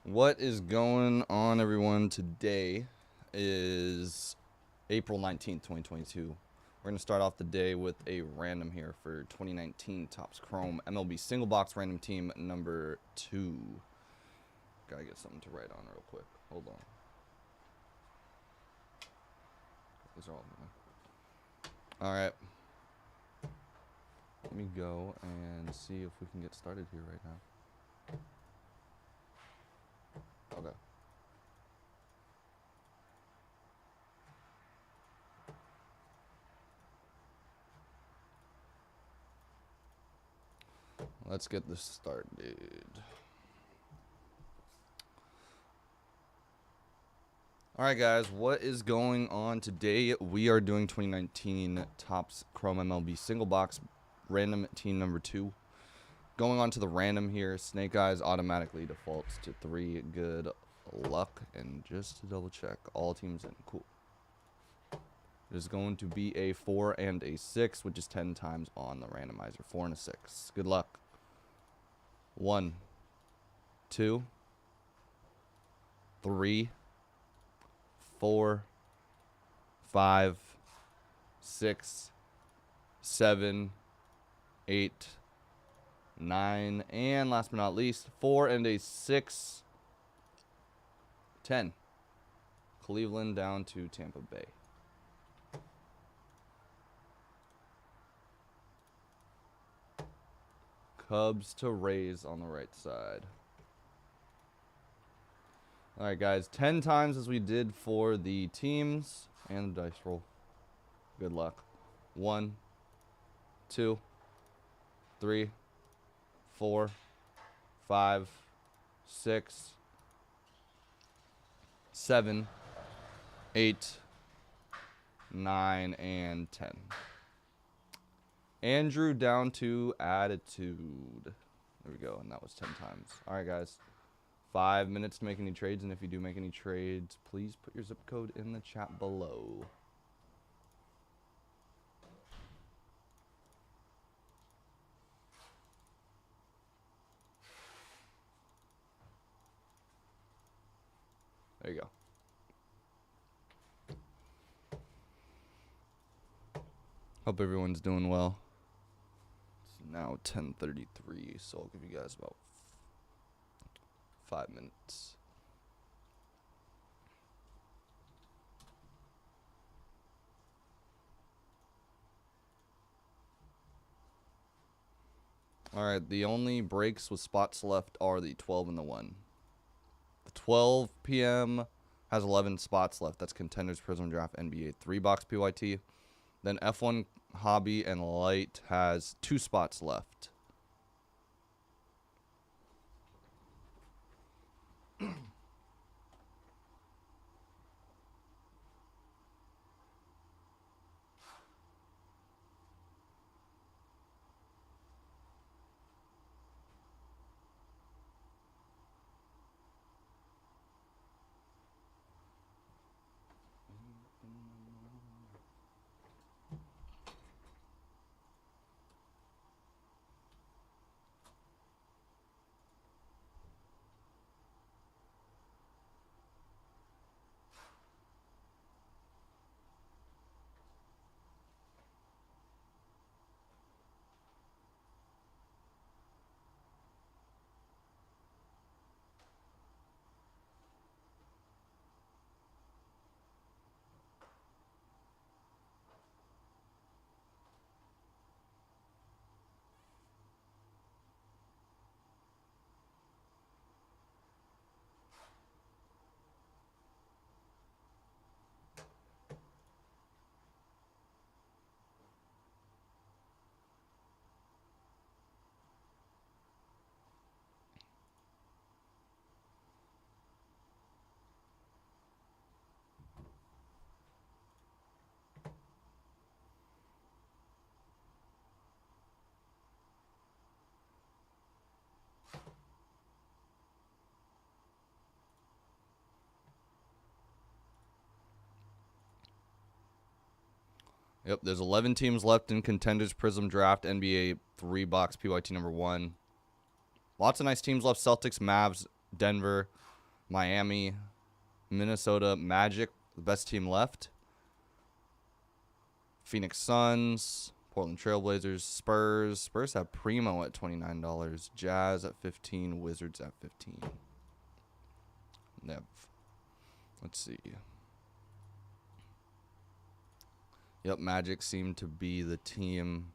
What is going on, everyone? Today is April 19th, 2022. We're going to start off the day with a random here for 2019 Topps Chrome MLB Single Box Random Team number 2. Gotta get something to write on real quick. Hold on. These are all Alright. Let me go and see if we can get started here right now. Okay. Let's get this started. Alright guys, what is going on today? We are doing 2019 Topps Chrome MLB Single Box Random Team number 2. Going on to the random here, Snake Eyes automatically defaults to 3. Good luck. And just to double check, all teams in. Cool. There's going to be a 4 and a 6, which is 10 times on the randomizer. 4 and a 6. Good luck. 1, 2, 3, 4, 5, 6, 7, 8, 9, and last but not least, 4 and a 6, 10. Cleveland down to Tampa Bay. Cubs to Rays on the right side. Alright guys, 10 times as we did for the teams and the dice roll. Good luck. 1, 2, 3, 4, 5, 6, 7, 8, 9, and 10. Andrew down to Attitude. There we go, and that was 10 times. Alright guys, 5 minutes to make any trades, and if you do make any trades, please put your zip code in the chat below. There you go. Hope everyone's doing well. It's now 10:33, so I'll give you guys about 5 minutes. Alright, the only breaks with spots left are the 12 and the 1. The 12 p.m. has 11 spots left. That's Contenders, Prism Draft, NBA 3-box PYT. Then F1 Hobby and Light has 2 spots left. Yep, there's 11 teams left in Contenders, Prism Draft, NBA 3-box PYT number 1. Lots of nice teams left. Celtics, Mavs, Denver, Miami, Minnesota Magic, the best team left. Phoenix Suns, Portland Trailblazers, Spurs. Spurs have Primo at $29. Jazz at 15. Wizards at 15. Let's see. Yep, Magic seem to be the team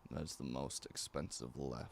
that's the most expensive left.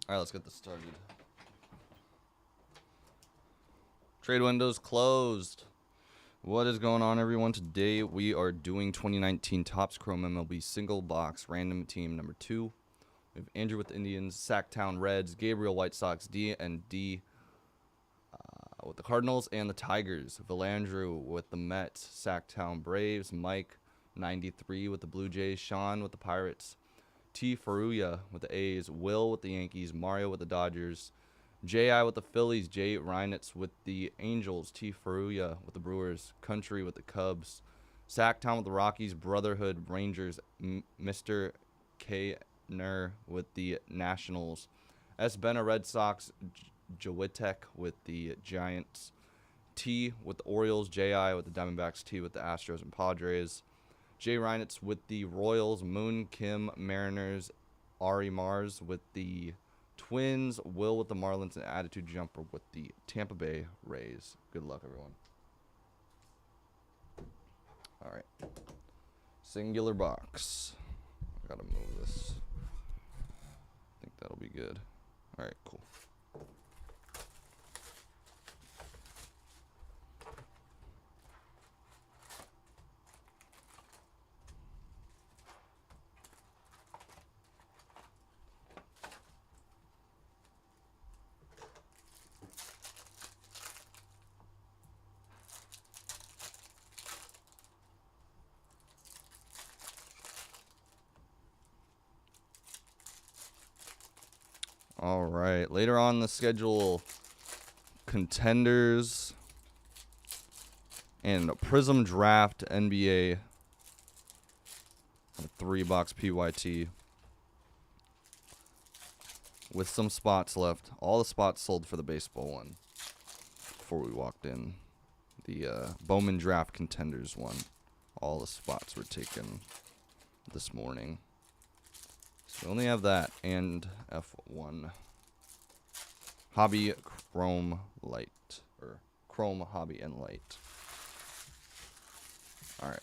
All right, let's get this started. Trade windows closed. What is going on, everyone? Today we are doing 2019 Topps Chrome MLB single box random team number 2. We have Andrew with the Indians, Sacktown Reds, Gabriel White Sox, D and D with the Cardinals and the Tigers. Villandrew with the Mets, Sacktown Braves, Mike 93 with the Blue Jays, Sean with the Pirates, T. Faruya with the A's, Will with the Yankees, Mario with the Dodgers, J.I. with the Phillies, Jay Reinitz with the Angels, T. Faruya with the Brewers, Country with the Cubs, Sacktown with the Rockies, Brotherhood, Rangers, Mr. K. Ner with the Nationals, S. Benna Red Sox, Jawitek with the Giants, T with the Orioles, J.I. with the Diamondbacks, T with the Astros and Padres, Jay Reinitz with the Royals, Moon Kim Mariners, Ari Mars with the Twins, Will with the Marlins, and Attitude Jumper with the Tampa Bay Rays. Good luck, everyone. All right. Singular box. I gotta move this. I think that'll be good. All right, cool. All right. Later on the schedule, Contenders and Prism Draft NBA. A 3-box PYT. with some spots left. All the spots sold for the baseball one before we walked in. The Bowman Draft Contenders one. All the spots were taken this morning. So we only have that and F1. Hobby Chrome Light. Or Chrome Hobby and Light. Alright.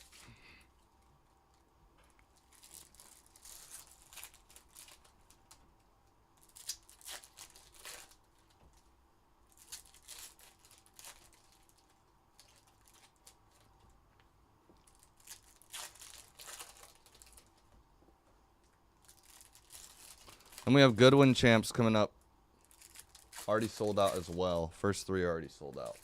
And we have Goodwin Champs coming up. Already sold out as well. First 3 are already sold out.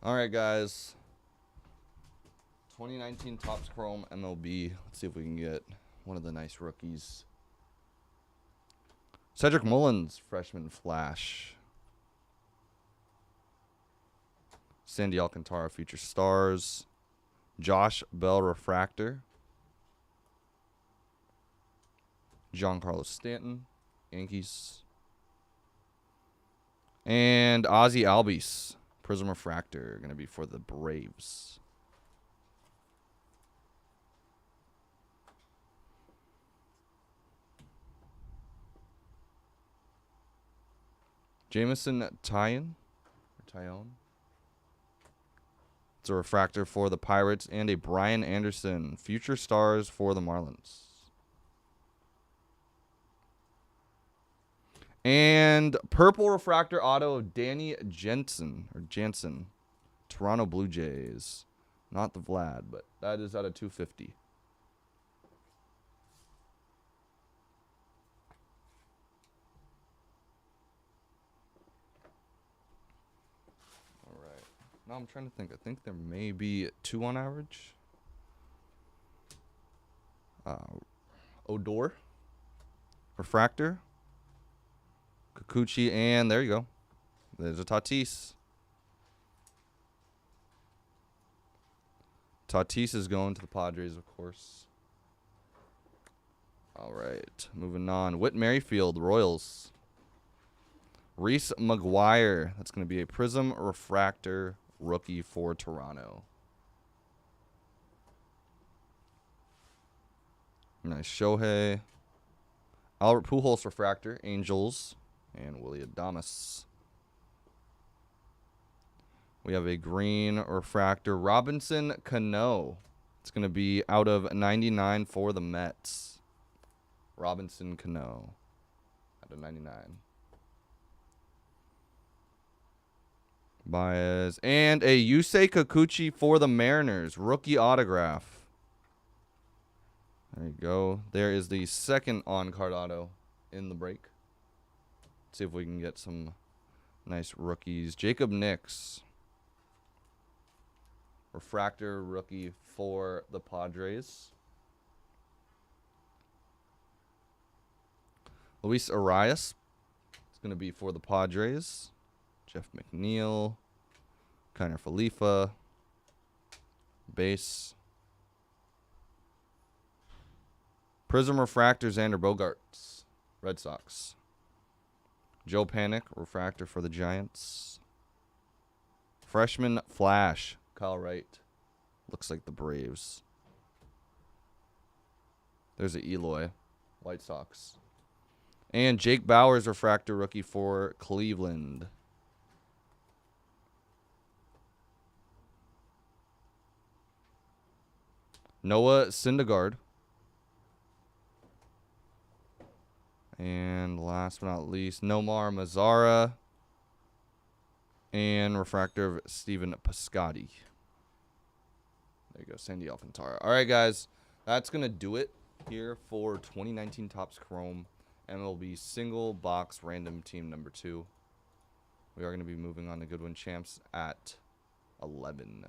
All right, guys. 2019 Topps Chrome MLB. Let's see if we can get one of the nice rookies. Cedric Mullins, freshman flash. Sandy Alcantara, future stars. Josh Bell, refractor. Giancarlo Stanton, Yankees. And Ozzie Albies. Prism Refractor, going to be for the Braves. Jameson Tyone. It's a refractor for the Pirates and a Brian Anderson, future stars for the Marlins. And purple refractor auto of Danny Jansen, Toronto Blue Jays. Not the Vlad, but that is out of 250. All right. Now I'm trying to think. I think there may be 2 on average. Odor. Refractor. Kikuchi, and there you go. There's a Tatis. Tatis is going to the Padres, of course. All right, moving on. Whit Merrifield, Royals. Reese McGuire. That's going to be a Prism Refractor rookie for Toronto. Nice Shohei. Albert Pujols refractor, Angels. And Willie Adames. We have a green refractor, Robinson Cano. It's going to be out of 99 for the Mets. Robinson Cano. Out of 99. Baez. And a Yusei Kikuchi for the Mariners. Rookie autograph. There you go. There is the second on-card auto in the break. Let's see if we can get some nice rookies. Jacob Nix. Refractor rookie for the Padres. Luis Arias. It's going to be for the Padres. Jeff McNeil. Kiner Falefa. Base. Prism Refractor, Xander Bogaerts. Red Sox. Joe Panic, refractor for the Giants. Freshman Flash, Kyle Wright. Looks like the Braves. There's a Eloy, White Sox. And Jake Bauers, refractor rookie for Cleveland. Noah Syndergaard. And last but not least, Nomar Mazara. And refractor of Steven Piscotty. There you go, Sandy Alcantara. All right, guys. That's going to do it here for 2019 Topps Chrome MLB single box random team number 2. We are going to be moving on to Goodwin Champs at 11.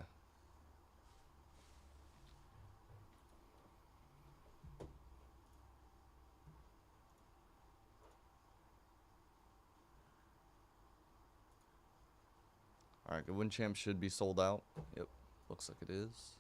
All right, Goodwin Champs should be sold out. Yep, looks like it is.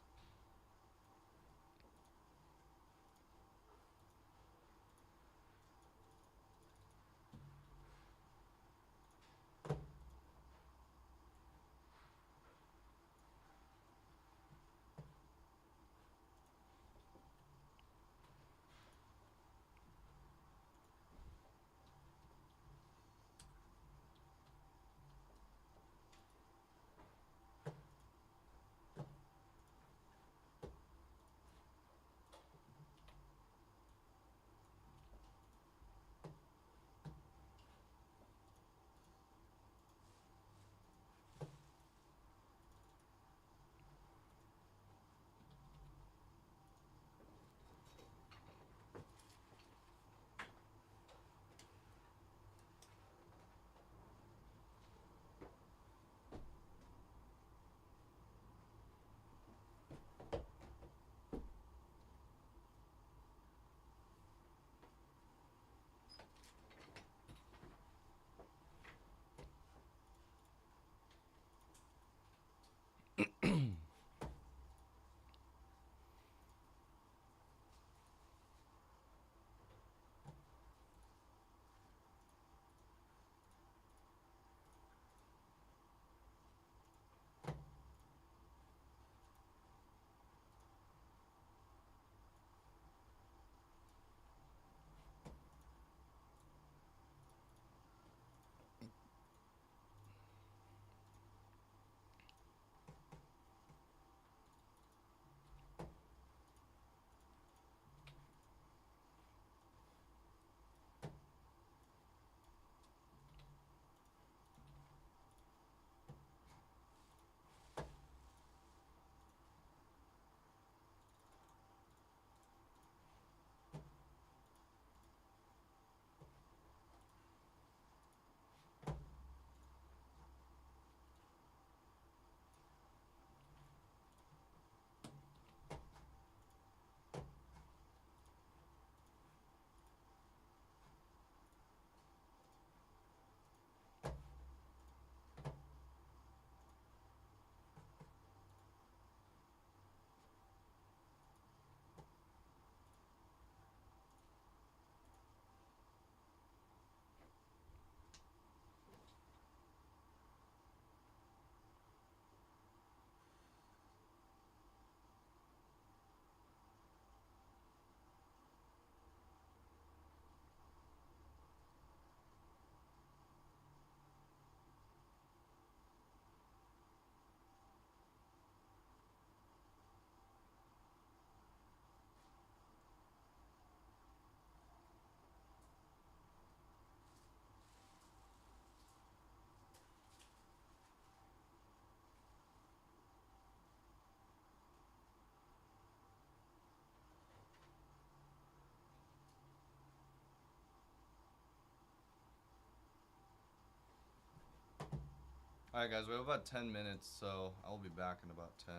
All right, guys, we have about 10 minutes, so I'll be back in about 10.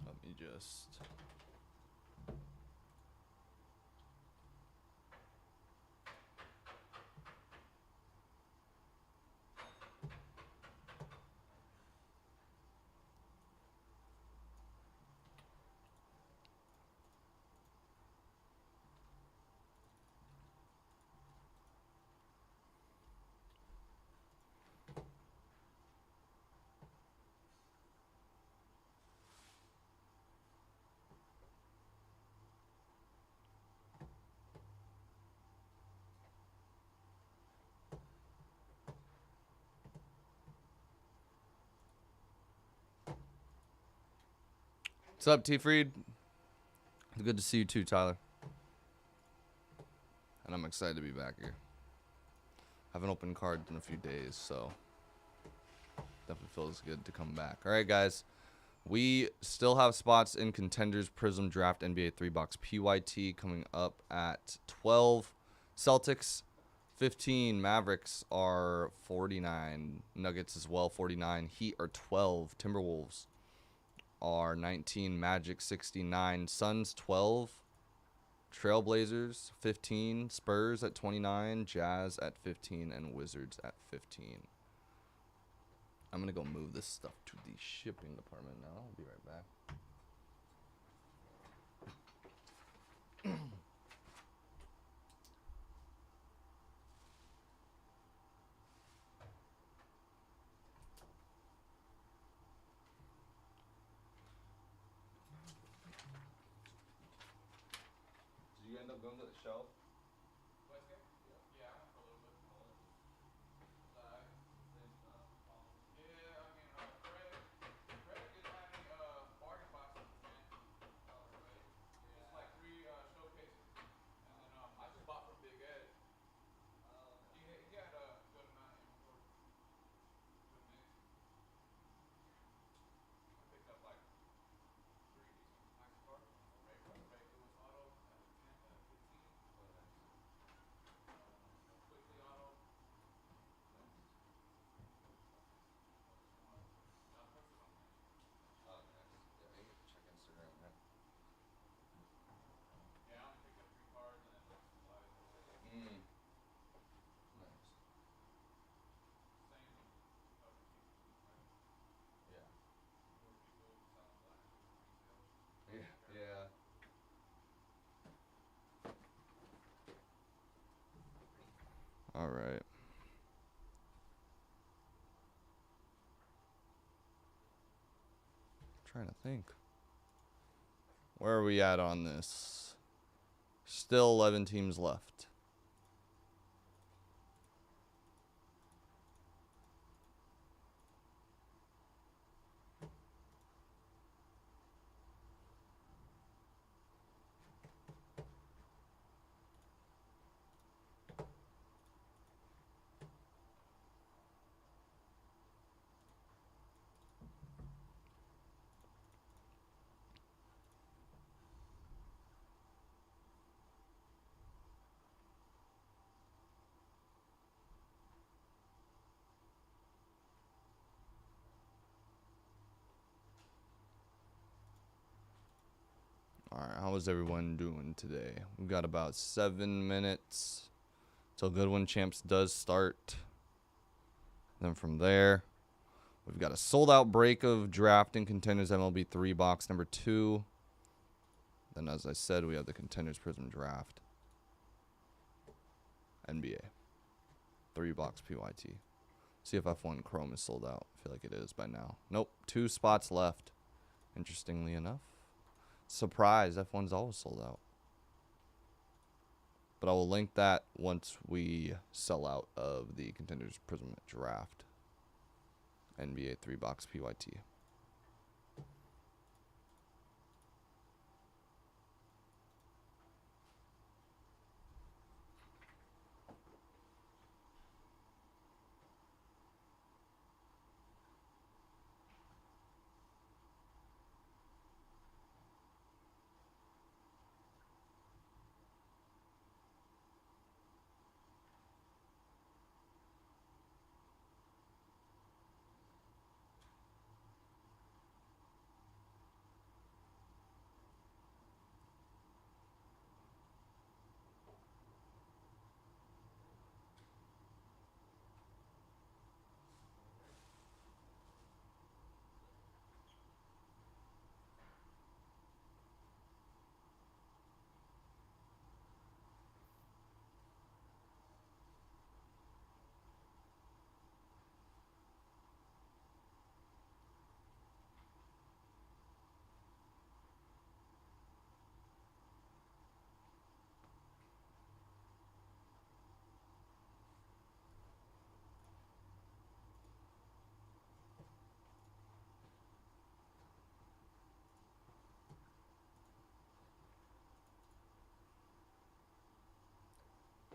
Let me just... What's up, T-Freed? Good to see you too, Tyler. And I'm excited to be back here. I haven't opened cards in a few days, so Definitely feels good to come back. All right, guys. We still have spots in Contenders Prism Draft NBA 3-box PYT coming up at 12. Celtics 15. Mavericks are 49. Nuggets as well 49. Heat are 12. Timberwolves are 19. Magic 69. Suns 12. Trailblazers 15. Spurs at 29. Jazz at 15. And Wizards at 15. I'm going to go move this stuff to the shipping department now. I'll be right back. Did you end up going to the shelf? Yeah. All right. Trying to think. Where are we at on this? Still 11 teams left. All right, how is everyone doing today? We've got about 7 minutes till Goodwin Champs does start. Then from there, we've got a sold-out break of Drafting Contenders MLB 3 box number 2. Then, as I said, we have the Contenders Prism Draft NBA 3 box PYT. See if F1 Chrome is sold out. I feel like it is by now. Nope, 2 spots left. Interestingly enough. Surprise, F1's always sold out. But I will link that once we sell out of the Contenders Prism Draft NBA 3 box PYT.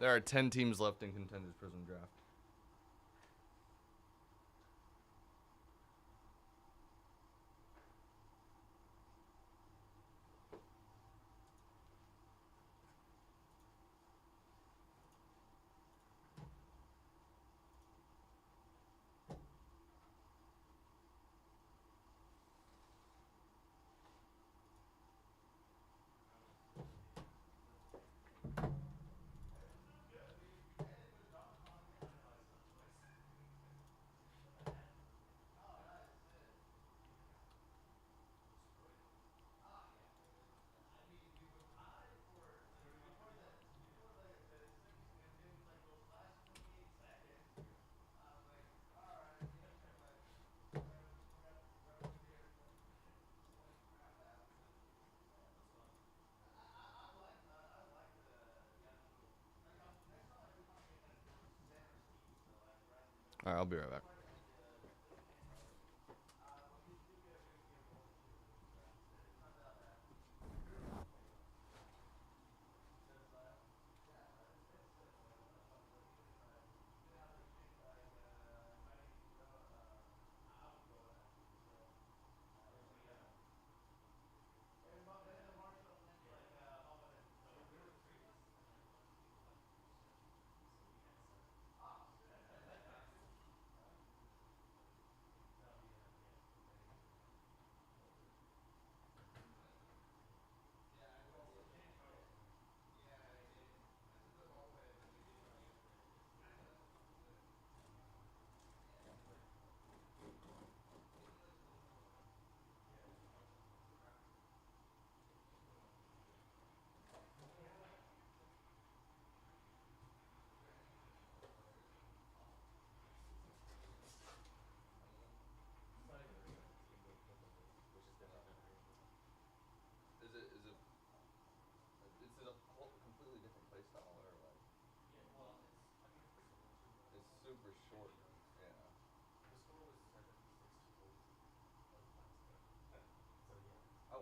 There are 10 teams left in Contenders Prism Draft. All right, I'll be right back. Is it a completely different play style or like? It's super short. Yeah.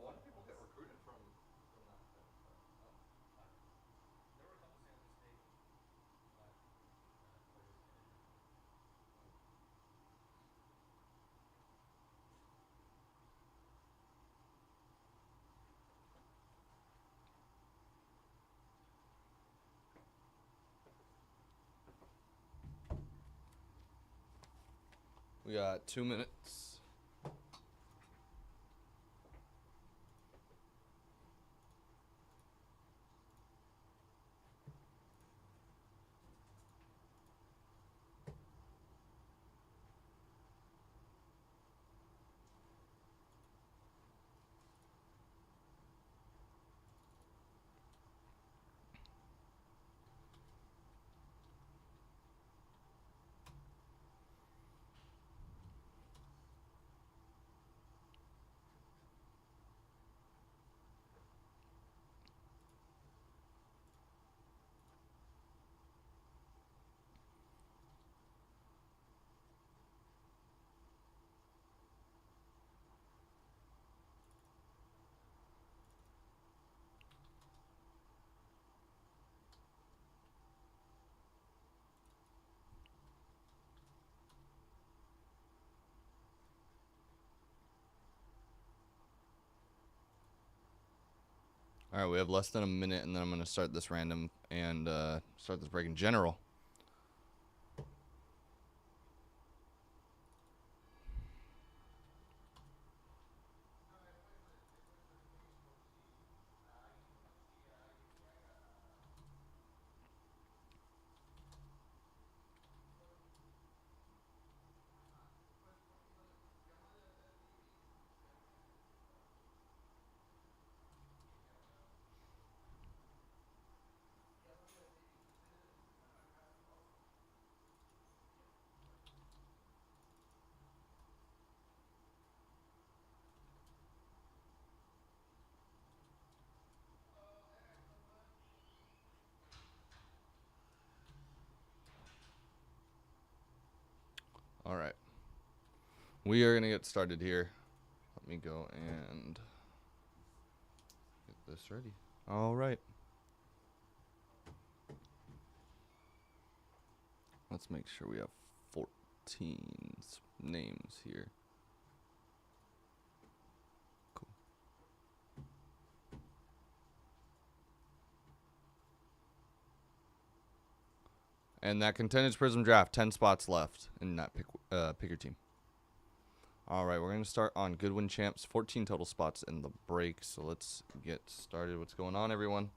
Why do people get recruited from that thing? We got 2 minutes. All right, we have less than a minute, and then I'm going to start this random and start this break in general. All right. We are going to get started here. Let me go and get this ready. All right. Let's make sure we have 14 names here. Cool. And that Contenders Prism draft, 10 spots left in that pick your team. All right, we're going to start on Goodwin Champs, 14 total spots in the break. So let's get started. What's going on, everyone?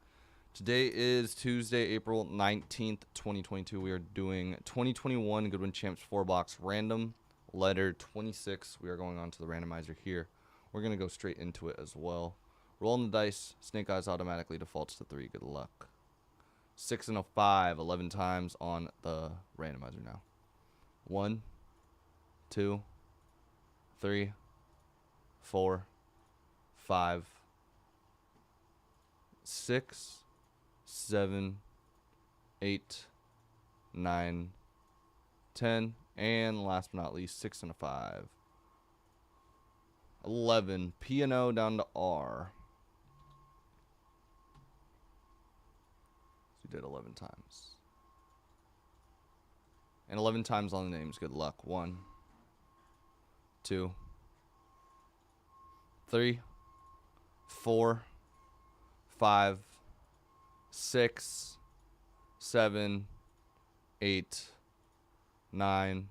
Today is Tuesday, April 19th, 2022. We are doing 2021 Goodwin Champs 4-box random, letter 26. We are going on to the randomizer here. We're going to go straight into it as well. Rolling the dice. Snake Eyes automatically defaults to 3. Good luck. 6 and a 5, 11 times on the randomizer now. 1, 2, 3, 4, 5, 6, 7, 8, 9, 10, And last but not least, 6 and a 5. 11. P&O down to R. So we did 11 times. And 11 times on the names. Good luck. 1, 2, 3, 4, 5, 6, 7, 8, 9,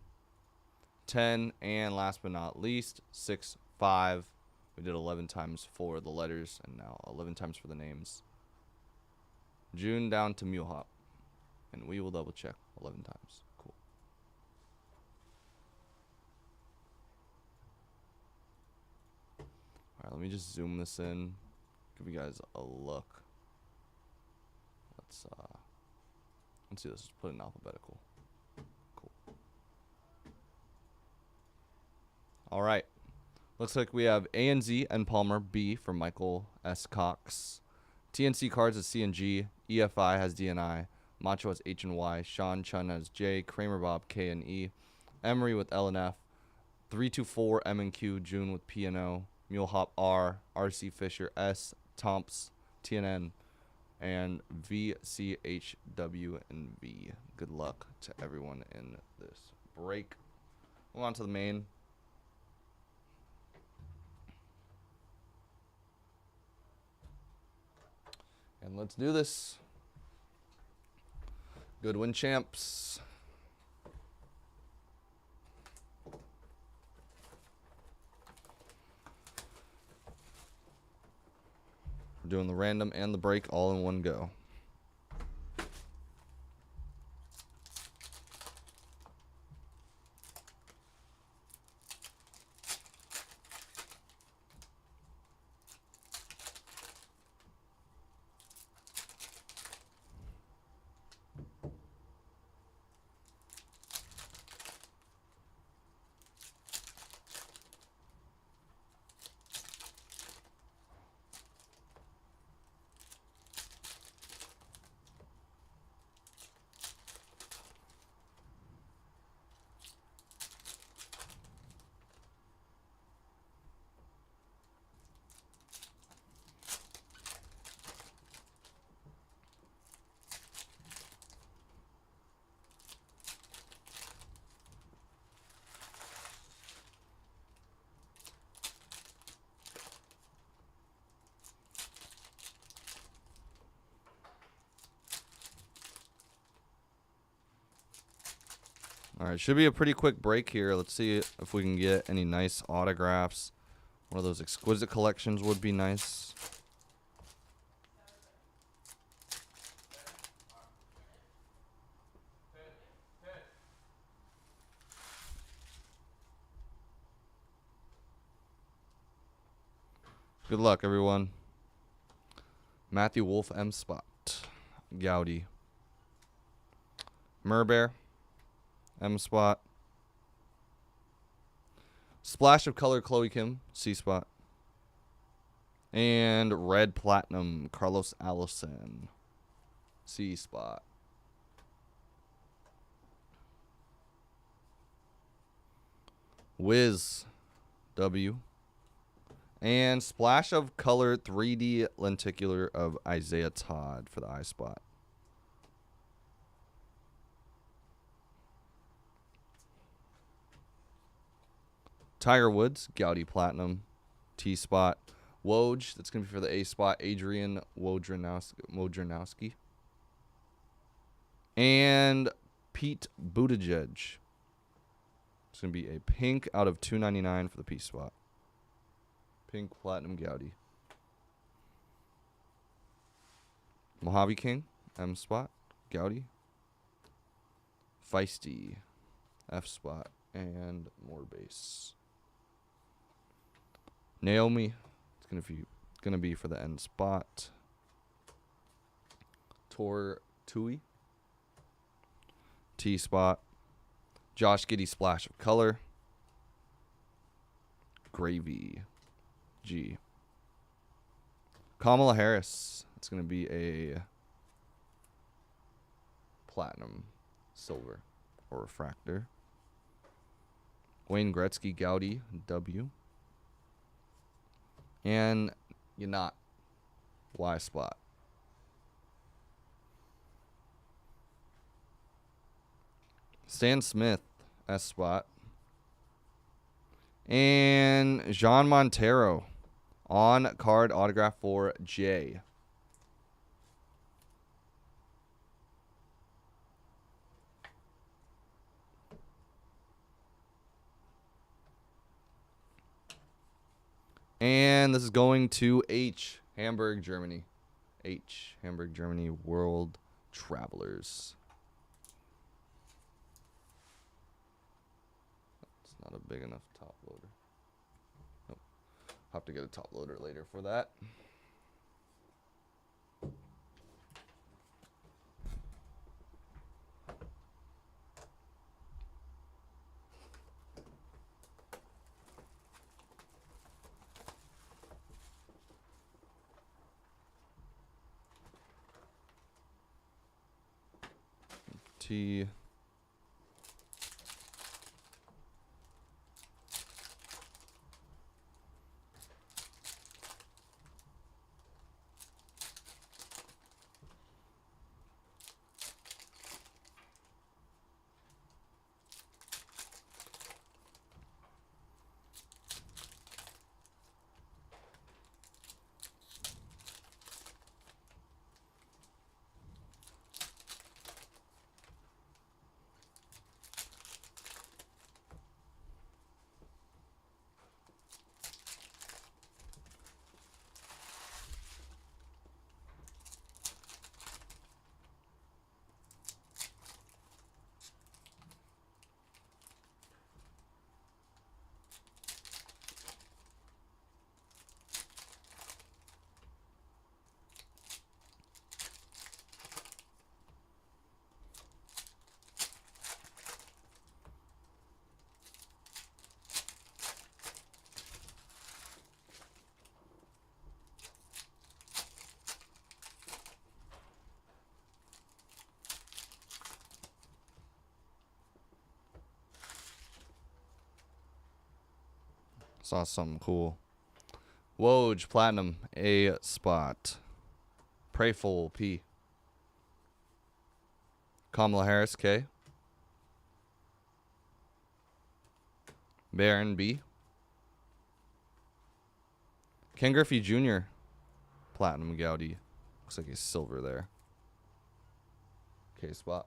10, and last but not least, 6, 5. We did 11 times for the letters, and now 11 times for the names. June down to Mule Hop, and we will double check 11 times. Cool. All right, let me just zoom this in, give you guys a look. Let's do this. Let's put it in alphabetical. Cool. All right. Looks like we have A and Z and Palmer. B for Michael S. Cox. TNC cards is C and G. EFI has D and I. Macho has H and Y. Sean Chun has J. Kramer Bob K and E. Emery with L and F. 324 M and Q. June with P and O. Mule Hop R. RC Fisher S. Tomps T and N. And VCHW and V. Good luck to everyone in this break. Move on to the main. And let's do this. Goodwin champs. We're doing the random and the break all in one go. All right, should be a pretty quick break here. Let's see if we can get any nice autographs. One of those exquisite collections would be nice. Good luck, everyone. Matthew Wolf M. Spot. Gowdy. Murbear. M Spot. Splash of Color, Chloe Kim, C Spot. And Red Platinum, Carlos Allison, C Spot. Wiz, W. And Splash of Color, 3D Lenticular of Isaiah Todd for the I Spot. Tiger Woods, Gowdy Platinum, T Spot. Woj, that's going to be for the A Spot, Adrian Wojnarowski. And Pete Buttigieg. It's going to be a pink out of 299 for the P Spot. Pink Platinum Gowdy. Mojave King, M Spot, Gowdy. Feisty, F Spot, and more base. Naomi, it's gonna be for the N Spot. Tor Tui, T Spot. Josh Giddey, Splash of Color. Gravy, G. Kamala Harris, it's gonna be a platinum, silver, or refractor. Wayne Gretzky, Gaudy, W. And you're not. Y spot. Stan Smith, S spot. And Jean Montero on card autograph for J. And this is going to H, Hamburg, Germany. H, Hamburg, Germany, World Travelers. It's not a big enough top loader. Nope. Have to get a top loader later for that. T. Saw something cool. Woj, Platinum, A spot. Prayful, P. Kamala Harris, K. Baron, B. Ken Griffey Jr., Platinum, Gaudy. Looks like he's silver there. K spot.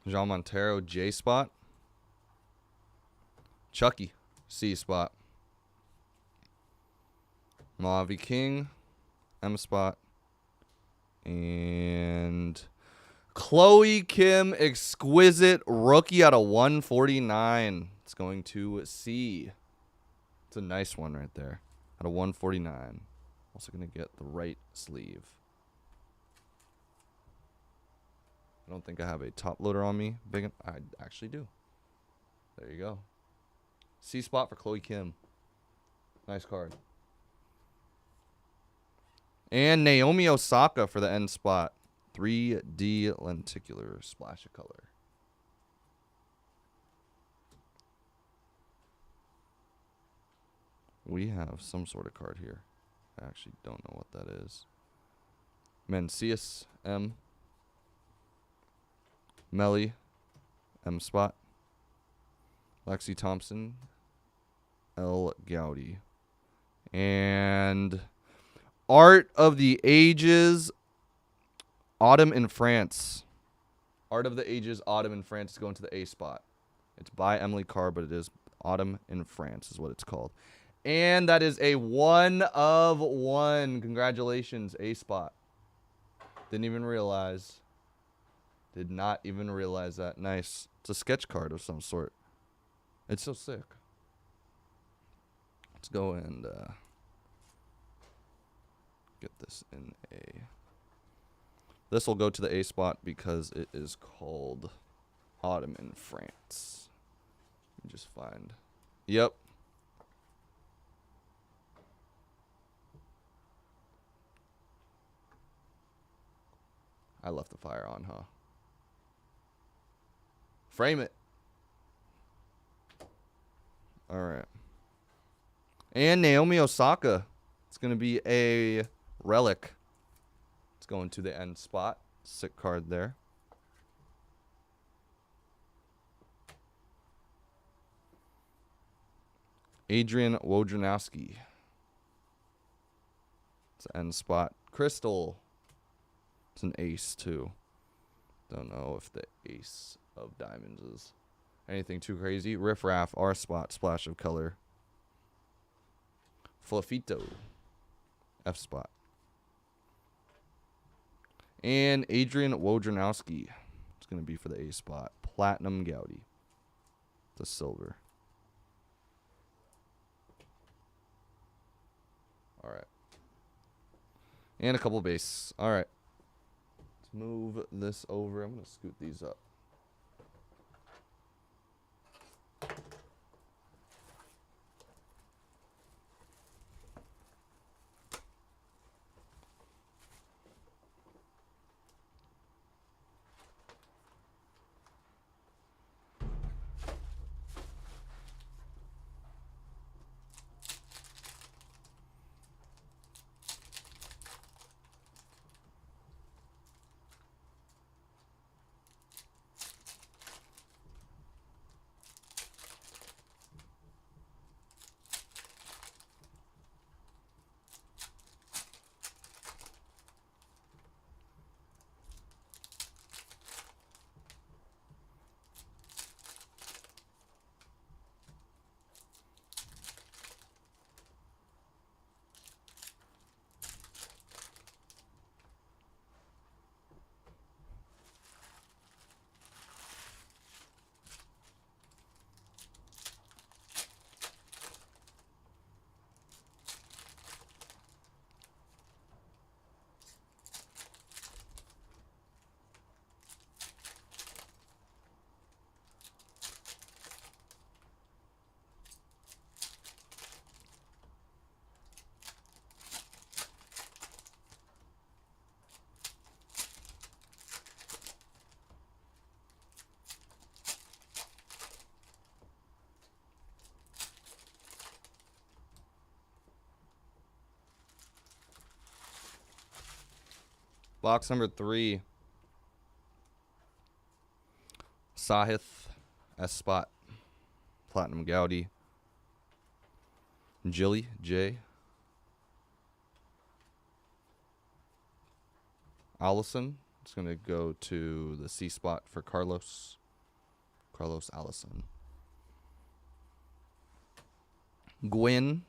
Jean Montero, J spot. Chucky, C spot. Mojave King, M spot. And Chloe Kim, exquisite rookie out of 149. It's going to C. It's a nice one right there. Out of 149. Also going to get the right sleeve. I don't think I have a top loader on me. I actually do. There you go. C spot for Chloe Kim. Nice card. And Naomi Osaka for the N spot. 3D lenticular splash of color. We have some sort of card here. I actually don't know what that is. Mencius, M. Melly, M spot. Lexi Thompson, L Gaudy. And Art of the Ages, Autumn in France. Art of the Ages, Autumn in France is going to the A spot. It's by Emily Carr, but it is Autumn in France is what it's called. And that is a 1 of 1. Congratulations, A spot. Didn't even realize. Did not even realize that. Nice. It's a sketch card of some sort. It's so sick. Let's go and get this in A. This will go to the A spot because it is called Autumn in France. Let me just find. Yep. I left the fire on, huh? Frame it. All right. And Naomi Osaka. It's going to be a relic. It's going to the end spot. Sick card there. Adrian Wojnarowski. It's an end spot. Crystal. It's an ace, too. Don't know if the ace of diamonds is anything too crazy. Riff Raff, R spot, splash of color. Flafito, F spot. And Adrian Wojnarowski. It's going to be for the A spot. Platinum Gaudy. The silver. All right. And a couple base. All right. Let's move this over. I'm going to scoot these up. Box number 3. Sahith, S spot. Platinum Gaudy. Jilly, J. Allison. It's going to go to the C spot for Carlos. Carlos Allison. Gwyn.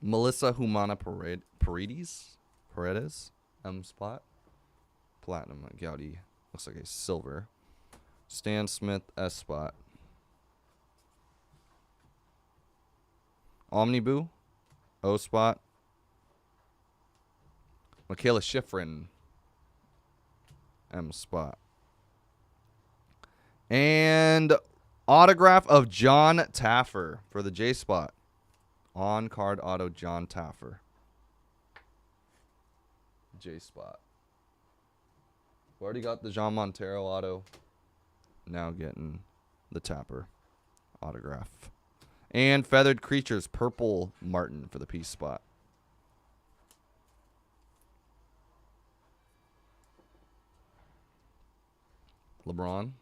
Melissa Humana Paredes. M spot. Platinum Gaudy. Looks like a silver. Stan Smith, S spot. Omniboo, O spot. Michaela Schifrin, M spot. And autograph of John Taffer for the J spot. On card auto John Taffer. J spot. We already got the Jean Montero auto. Now getting the Tapper autograph. And Feathered Creatures, Purple Martin for the P spot. LeBron.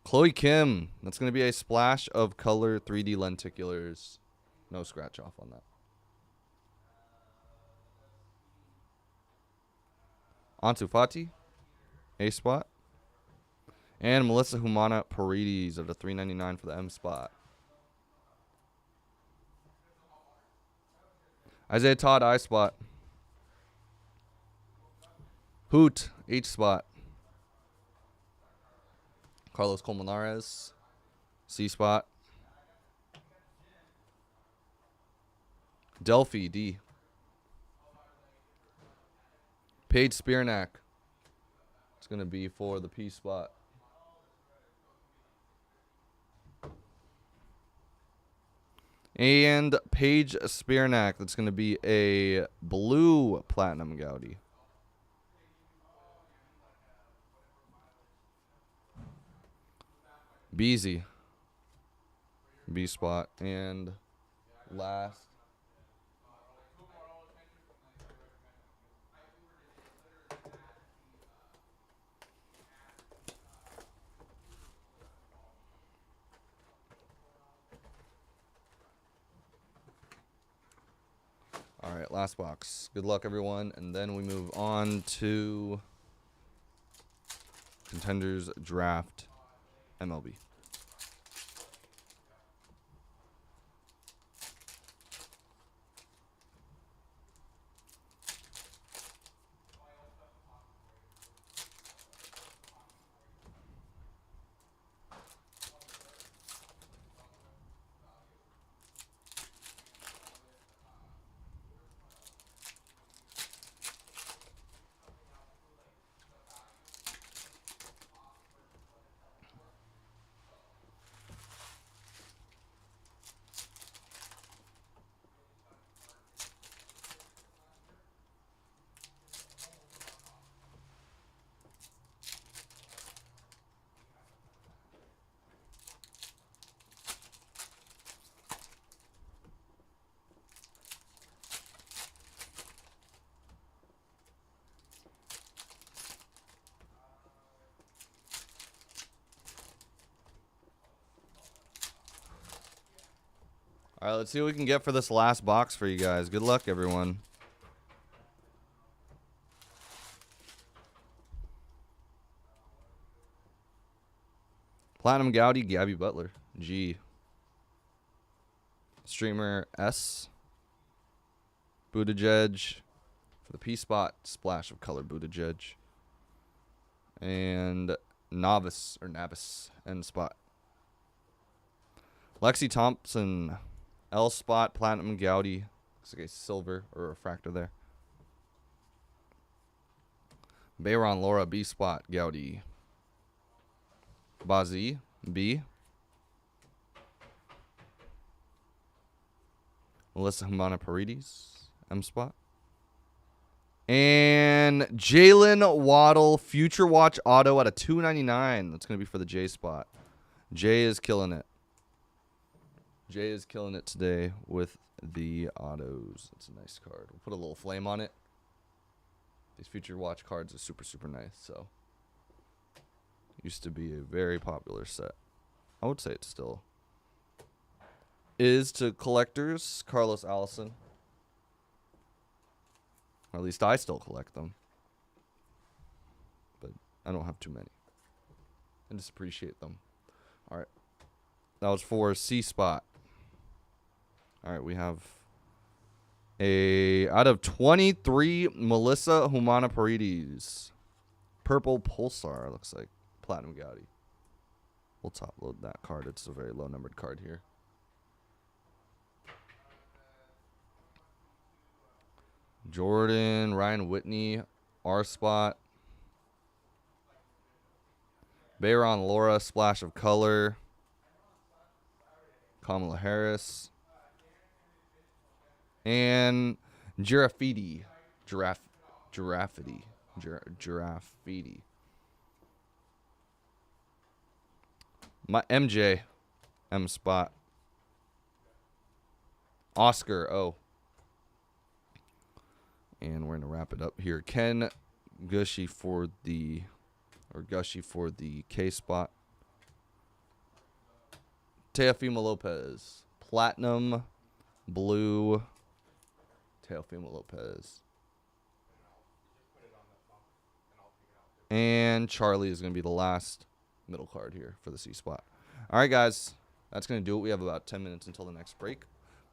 Chloe Kim. That's going to be a splash of color 3D lenticulars. No scratch off on that. Ansu Fati. A spot. And Melissa Humana Paredes of the $3.99 for the M spot. Isaiah Todd, I spot. Hoot, H spot. Carlos Colmenares, C spot. Delphi, D. Paige Spearnack. It's going to be for the P spot. And Paige Spearnack. That's going to be a blue Platinum Gaudy. Beezy. B spot. And last. All right, last box. Good luck, everyone. And then we move on to Contenders Draft MLB. All right, let's see what we can get for this last box for you guys. Good luck, everyone. Platinum Gaudy, Gabby Butler. G. Streamer S. Buttigieg. For the P spot, splash of color Buttigieg. And Navis, N spot. Lexi Thompson, L spot, Platinum Gaudy. Looks like a silver or refractor there. Bayron Laura, B spot, Gaudy. Bazi, B. Melissa Humana Paredes, M spot. And Jalen Waddle, Future Watch Auto at a $2.99. That's going to be for the J spot. Jay is killing it. Jay is killing it today with the autos. That's a nice card. We'll put a little flame on it. These Future Watch cards are super, super nice. So, used to be a very popular set. I would say it still is to collectors. Carlos Allison. Or at least I still collect them. But I don't have too many. I just appreciate them. All right. That was for C spot. All right, we have a out of 23 Melissa Humana Paredes. Purple Pulsar looks like Platinum Gaudy. We'll top load that card. It's a very low numbered card here. Jordan, Ryan Whitney, R spot. Bayron Laura, splash of color. Kamala Harris. And Giraffiti. Giraffiti. My MJ. M spot. Oscar. O. And we're going to wrap it up here. Ken Gushy for the K spot. Teofimo Lopez. Platinum. Blue. Teofimo Lopez. And Charlie is going to be the last middle card here for the C spot. All right, guys. That's going to do it. We have about 10 minutes until the next break.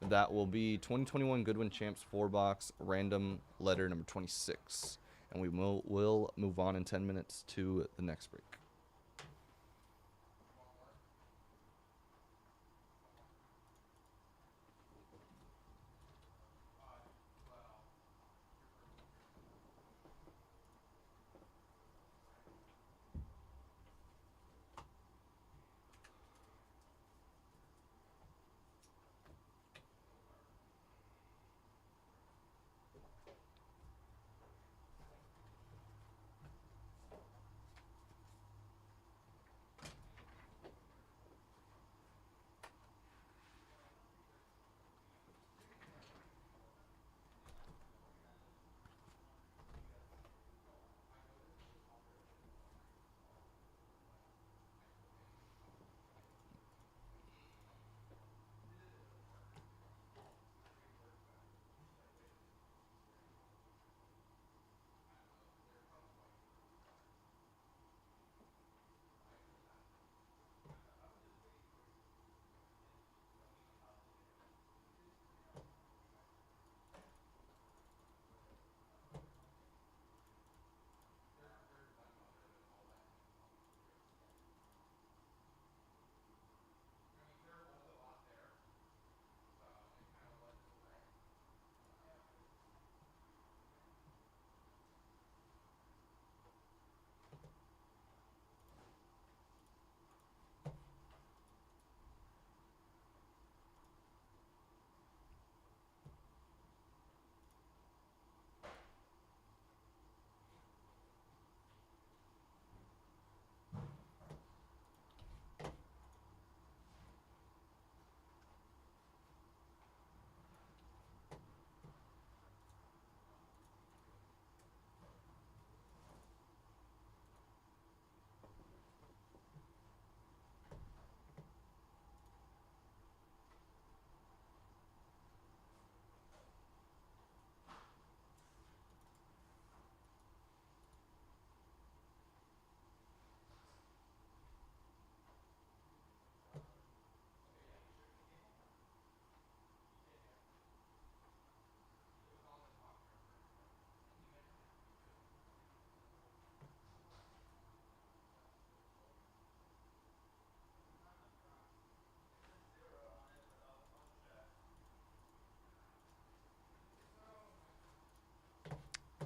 That will be 2021 Goodwin Champs 4-box random letter number 26. And we will move on in 10 minutes to the next break.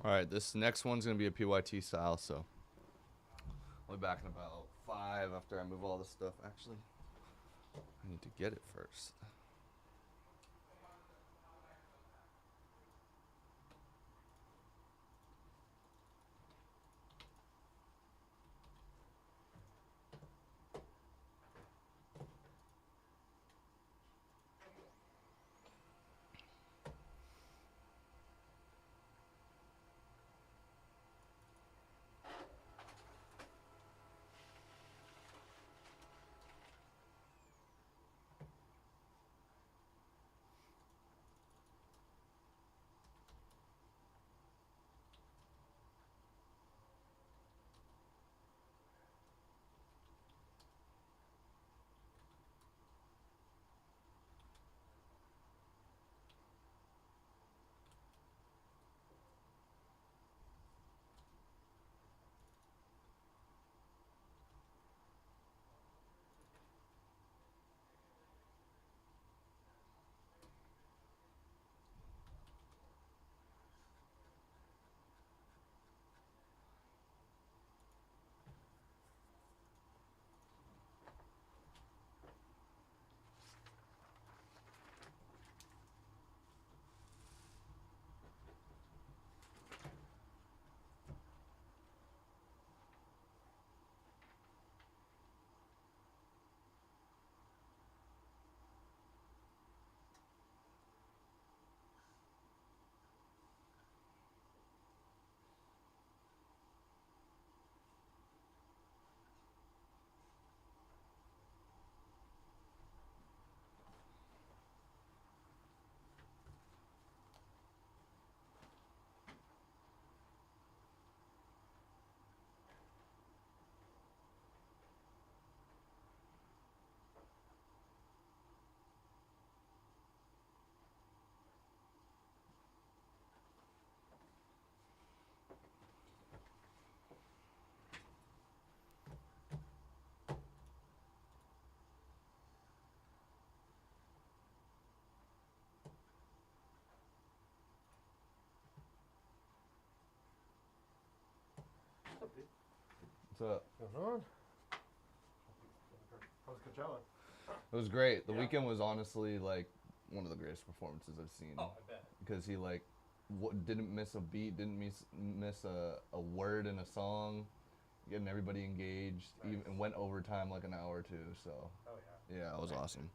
All right, this next one's gonna be a PYT style, so I'll be back in about 5 after I move all this stuff. Actually, I need to get it first. What's up? What's going on? How's Coachella? It was great. The Yeah. weekend was honestly like one of the greatest performances I've seen. Oh, I bet. Because he like didn't miss a beat, didn't miss a word in a song, getting everybody engaged, Nice. even went overtime like an hour or two. So Oh, yeah. yeah, it was awesome.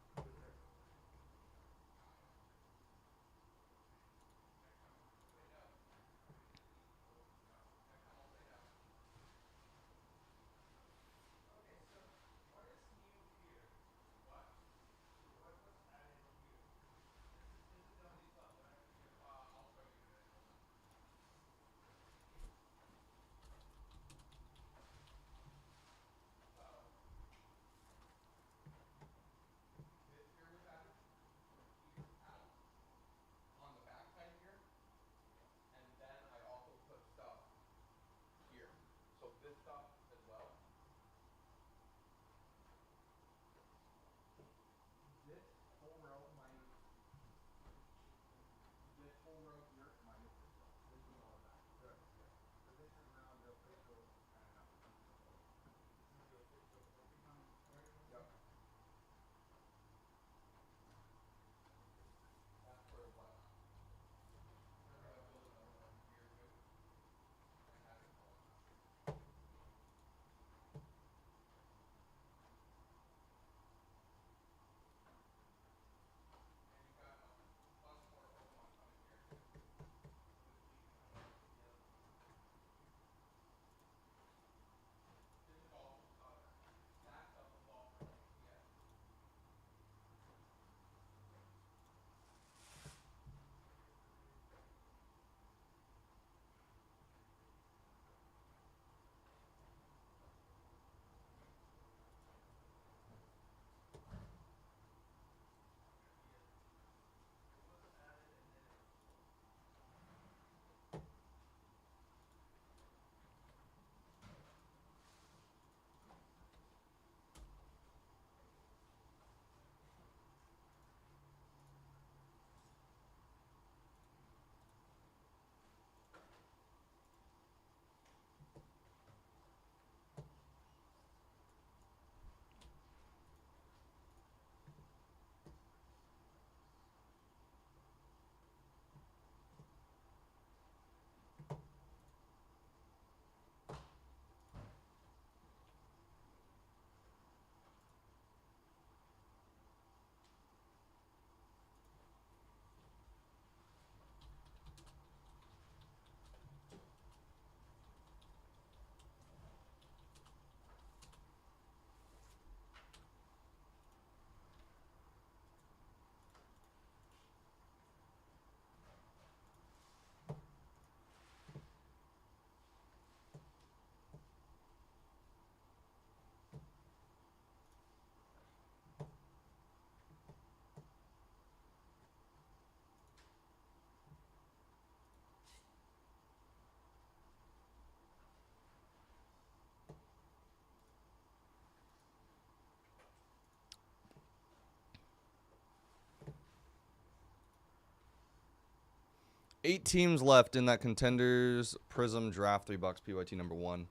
8 teams left in that Contenders Prism Draft 3 box PYT number 1.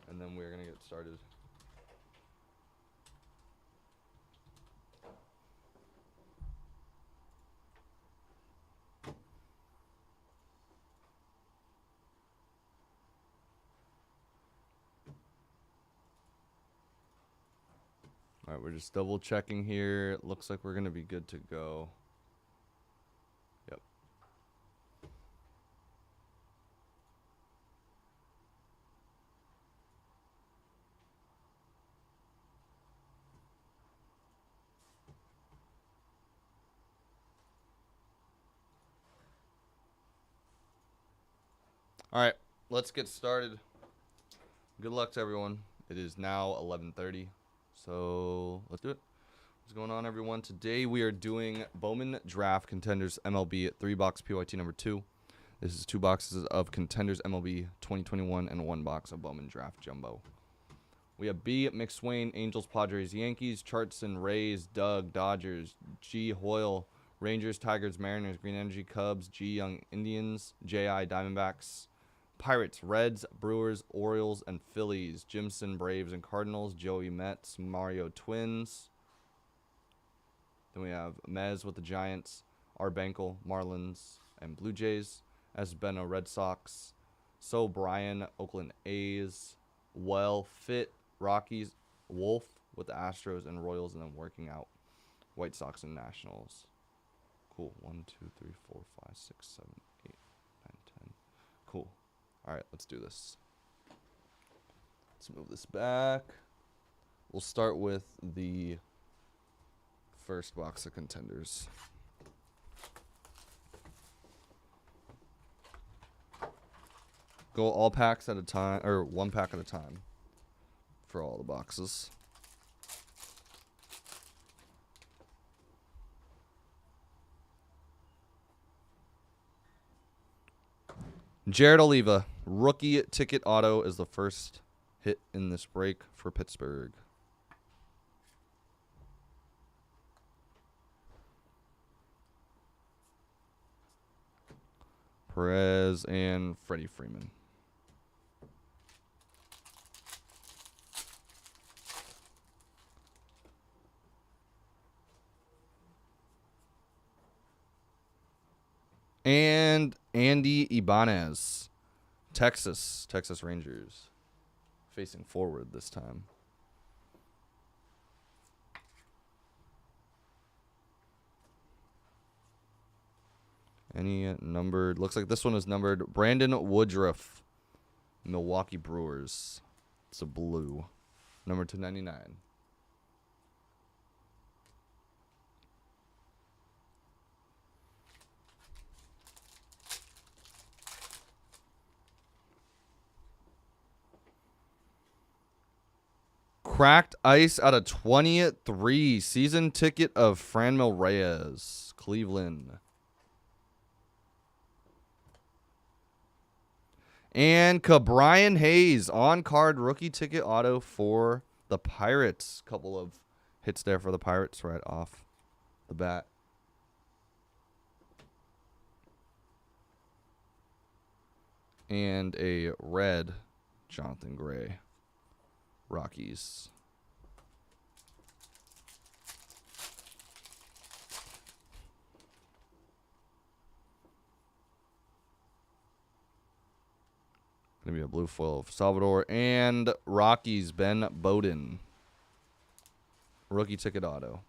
And then we're going to get started. All right, we're just double checking here. It looks like we're going to be good to go. Yep. All right, let's get started. Good luck to everyone. It is now 11:30, so let's do it. What's going on, everyone? Today we are doing Bowman Draft Contenders MLB at 3 box PYT number 2. This is 2 boxes of Contenders MLB 2021 and 1 box of Bowman Draft Jumbo. We have B, McSwain, Angels, Padres, Yankees, Chartson, Rays, Doug, Dodgers, G, Hoyle, Rangers, Tigers, Mariners, Green Energy, Cubs, G, Young Indians, J.I., Diamondbacks, Pirates, Reds, Brewers, Orioles, and Phillies, Jimson, Braves, and Cardinals, Joey, Mets, Mario, Twins. Then we have Mez with the Giants, Arbenkel, Marlins, and Blue Jays, Esbeno, Red Sox, So Brian, Oakland A's, Well Fit, Rockies, Wolf with the Astros and Royals, and then working out White Sox and Nationals. Cool. 1, 2, 3, 4, 5, 6, 7, 8, 9, 10. Cool. All right, let's do this. Let's move this back. We'll start with the first box of Contenders. Go all packs at a time, or 1 pack at a time for all the boxes. Jared Oliva, rookie ticket auto, is the first hit in this break for Pittsburgh. Perez and Freddie Freeman. And Andy Ibanez, Texas Rangers, facing forward this time. Any numbered? Looks like this one is numbered. Brandon Woodruff, Milwaukee Brewers. It's a blue, number 299. Cracked ice out of 23. Season ticket of Franmil Reyes, Cleveland. And Brian Hayes, on-card rookie ticket auto for the Pirates. Couple of hits there for the Pirates right off the bat. And a red Jonathan Gray, Rockies. Gonna be a blue foil of Salvador and Rockies, Ben Bowden, rookie ticket auto.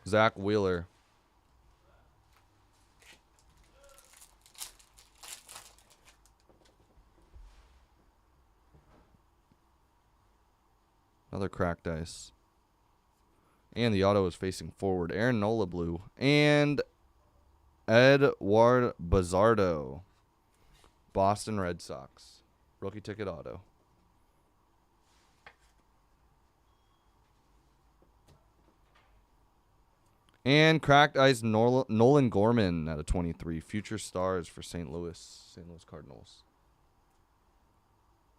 Zach Wheeler. Another cracked ice. And the auto is facing forward. Aaron Nola blue. And Edward Bazardo, Boston Red Sox, rookie ticket auto. And cracked ice Nolan Gorman out of 23. Future stars for St. Louis Cardinals.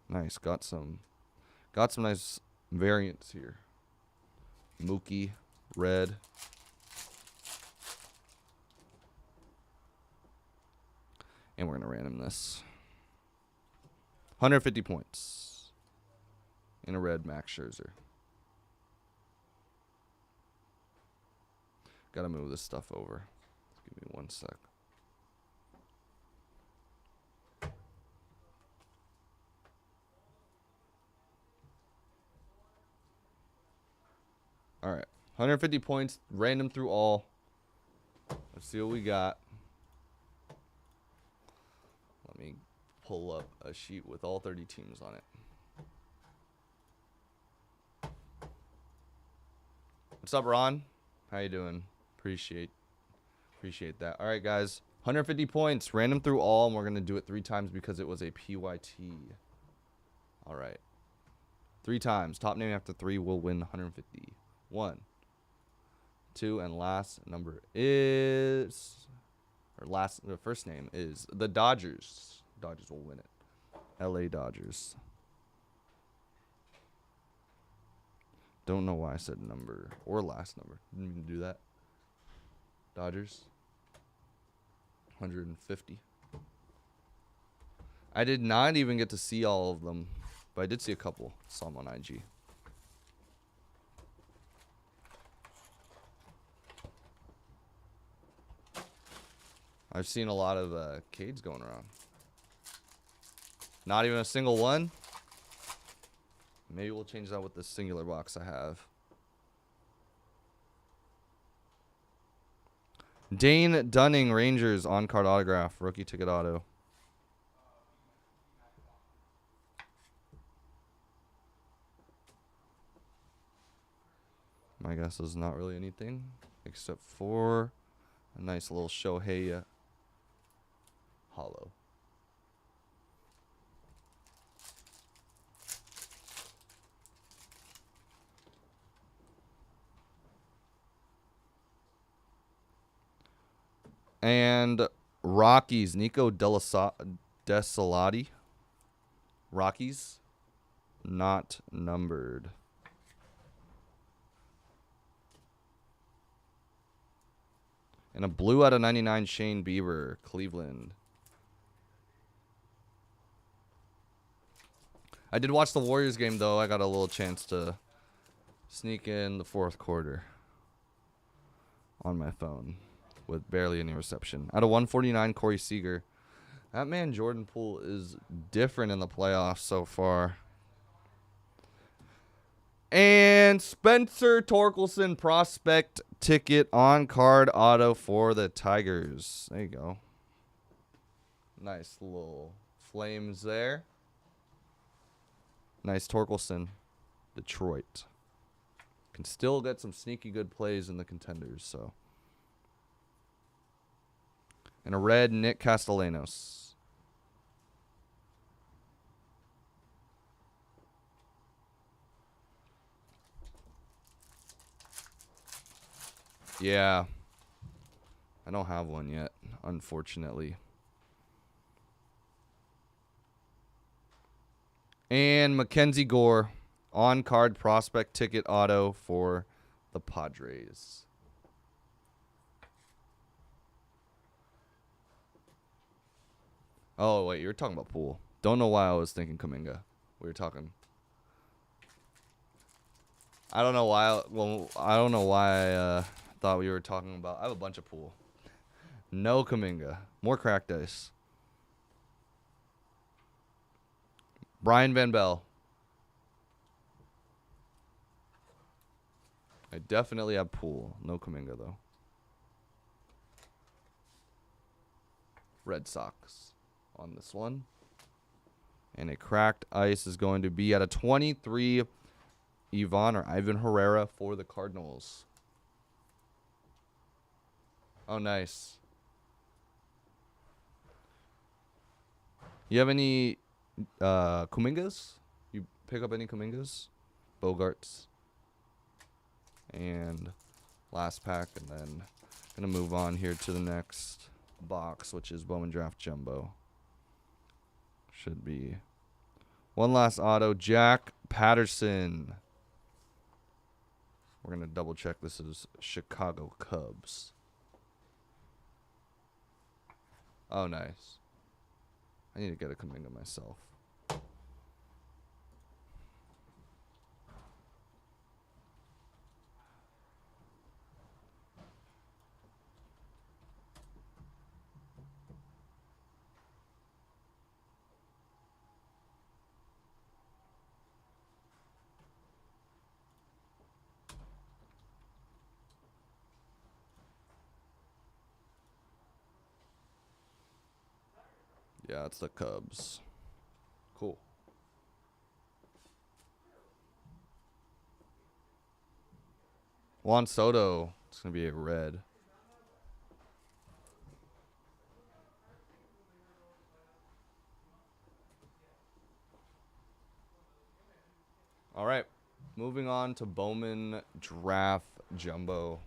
Nice. Got some Got some nice variants here. Mookie, red. And we're going to random this. 150 points. In a red Max Scherzer. Got to move this stuff over. Give me 1 sec. All right. 150 points. Random through all. Let's see what we got. Let me pull up a sheet with all 30 teams on it. What's up, Ron? How you doing? Appreciate that. All right, guys. 150 points. Random through all, and we're going to do it 3 times because it was a PYT. All right. 3 times. Top name after 3 will win 150. 1, 2, and last number is, the first name is the Dodgers. Dodgers will win it. LA Dodgers. Don't know why I said number or last number. Didn't even do that. Dodgers. 150. I did not even get to see all of them, but I did see a couple. Saw them on IG. I've seen a lot of Cades going around. Not even a single one. Maybe we'll change that with the singular box I have. Dane Dunning, Rangers, on-card autograph, rookie ticket auto. My guess is not really anything except for a nice little Shohei hollow. And Rockies, Nico Desalati. Rockies, not numbered. And a blue out of 99, Shane Bieber, Cleveland. I did watch the Warriors game, though. I got a little chance to sneak in the 4th quarter on my phone with barely any reception. Out of 149, Corey Seager. That man, Jordan Poole, is different in the playoffs so far. And Spencer Torkelson, prospect ticket on card auto for the Tigers. There you go. Nice little flames there. Nice Torkelson. Detroit. Can still get some sneaky good plays in the contenders, so. And a red Nick Castellanos. Yeah. I don't have one yet, unfortunately. And Mackenzie Gore, on-card prospect ticket auto for the Padres. Oh, wait, you were talking about Poole. Don't know why I was thinking Kuminga. We were talking. I don't know why. Well, I don't know why I thought we were talking about. I have a bunch of Poole. No Kuminga. More cracked ice. Brian Van Bell. I definitely have Poole. No Kuminga, though. Red Sox on this one. And a cracked ice is going to be at a 23 Ivan Herrera for the Cardinals. Oh, nice. You have any Kumingas? You pick up any Kumingas? Bogarts. And last pack, and then gonna move on here to the next box, which is Bowman Draft Jumbo. Should be one last auto. Jack Patterson. We're going to double check this is Chicago Cubs. Oh, nice. I need to get a Kaminga myself. Yeah, it's the Cubs. Cool. Juan Soto. It's going to be a red. All right. Moving on to Bowman Draft Jumbo.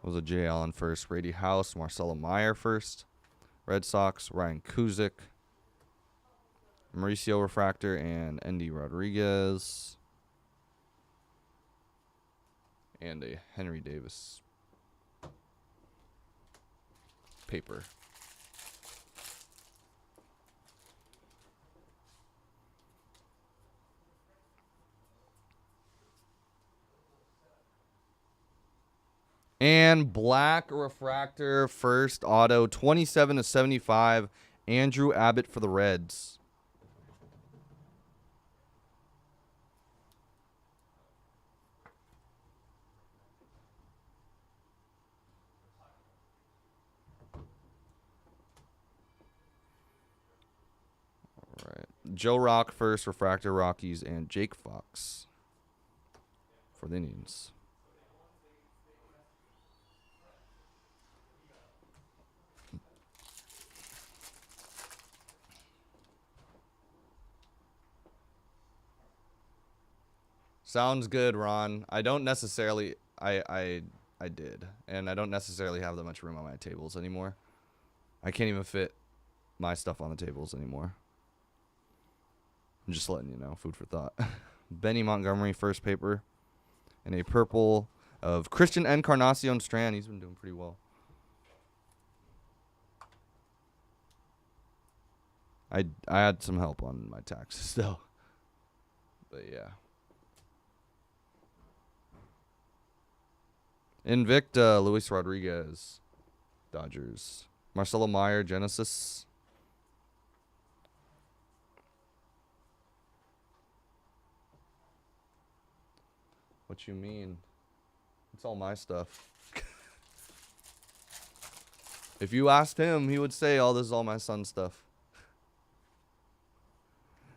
Was a Jay Allen first, Brady House, Marcelo Meyer first, Red Sox, Ryan Kuzik, Mauricio Refractor, and Andy Rodriguez, and a Henry Davis paper. And black refractor first auto 27/75 Andrew Abbott for the Reds. All right. Joe Rock first refractor Rockies and Jake Fox for the Indians. Sounds good, Ron. I don't necessarily I did. And I don't necessarily have that much room on my tables anymore. I can't even fit my stuff on the tables anymore. I'm just letting you know. Food for thought. Benny Montgomery first paper. And a purple of Christian Encarnacion Strand. He's been doing pretty well. I had some help on my taxes though. But yeah. Invicta, Luis Rodriguez, Dodgers. Marcelo Meyer, Genesis. What you mean? It's all my stuff. If you asked him, he would say, "Oh, this is all my son's stuff."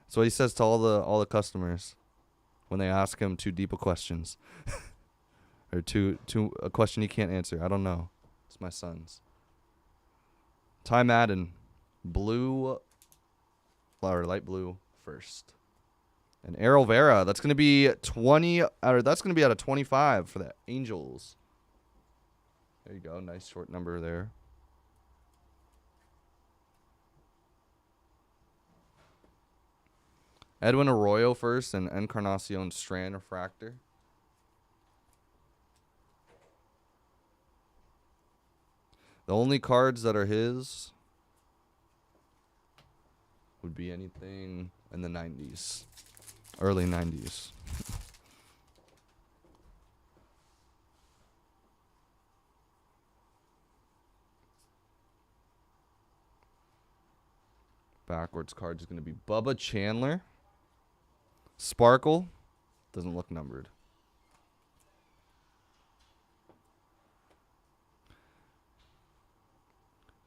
That's what he says to all the customers when they ask him too deep of questions. Or a question he can't answer. I don't know. It's my son's. Ty Madden, blue, or light blue first. And Errol Vera, that's going to be 20, or that's going to be out of 25 for the Angels. There you go. Nice short number there. Edwin Arroyo first and Encarnacion Strand refractor. The only cards that are his would be anything in the 90s. Early 90s. Backwards card is going to be Bubba Chandler. Sparkle. Doesn't look numbered.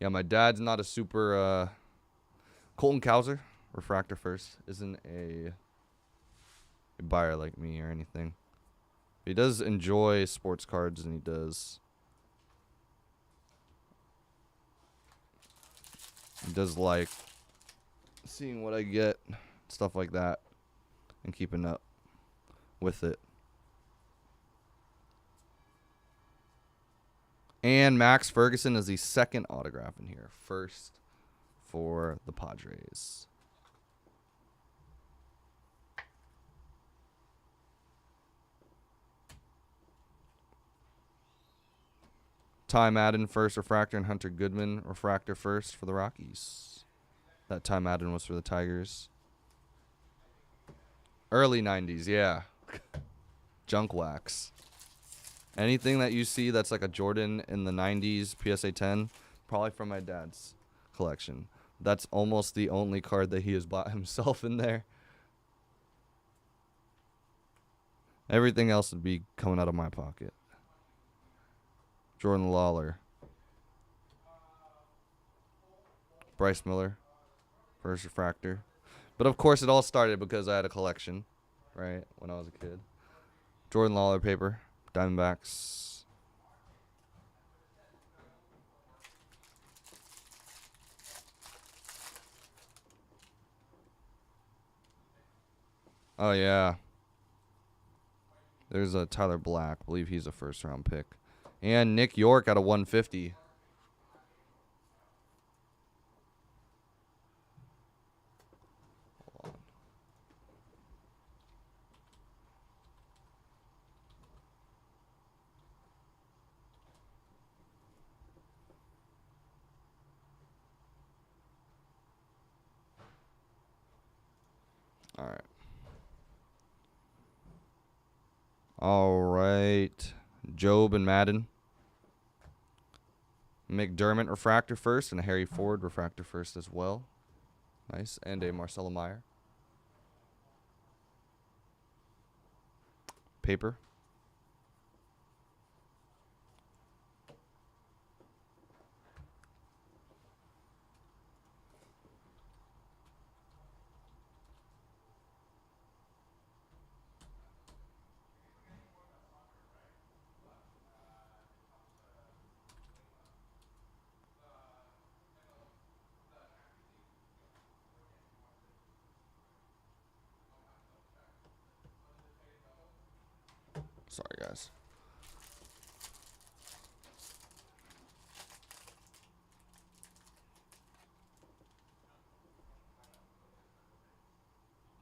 Yeah, my dad's not a super... Colton Cowser, refractor first, isn't a buyer like me or anything. He does enjoy sports cards, and he does like seeing what I get, stuff like that, and keeping up with it. And Max Ferguson is the second autograph in here. First for the Padres. Ty Madden first refractor and Hunter Goodman refractor first for the Rockies. That Ty Madden was for the Tigers. Early 90s, yeah. Junk wax. Anything that you see that's like a Jordan in the 90s, PSA 10, probably from my dad's collection. That's almost the only card that he has bought himself in there. Everything else would be coming out of my pocket. Jordan Lawler. Bryce Miller. First refractor. But of course it all started because I had a collection, right, when I was a kid. Jordan Lawler paper. Diamondbacks. Oh, yeah. There's a Tyler Black. I believe he's a first-round pick. And Nick York at a 150. Hold on. All right. All right. Job and Madden. McDermott refractor first and a Harry Ford refractor first as well. Nice. And a Marcelo Meyer. Paper. Sorry, guys.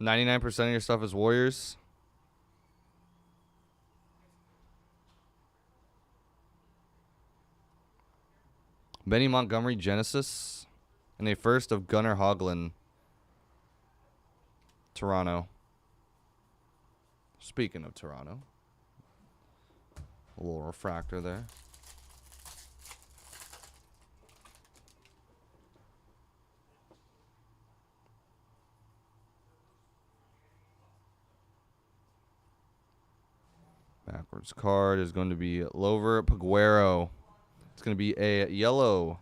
$99% of your stuff is Warriors. Benny Montgomery Genesis. And a first of Gunnar Hoglund. Toronto. Speaking of Toronto. A little refractor there. Backwards card is going to be Lover Paguero. It's going to be a yellow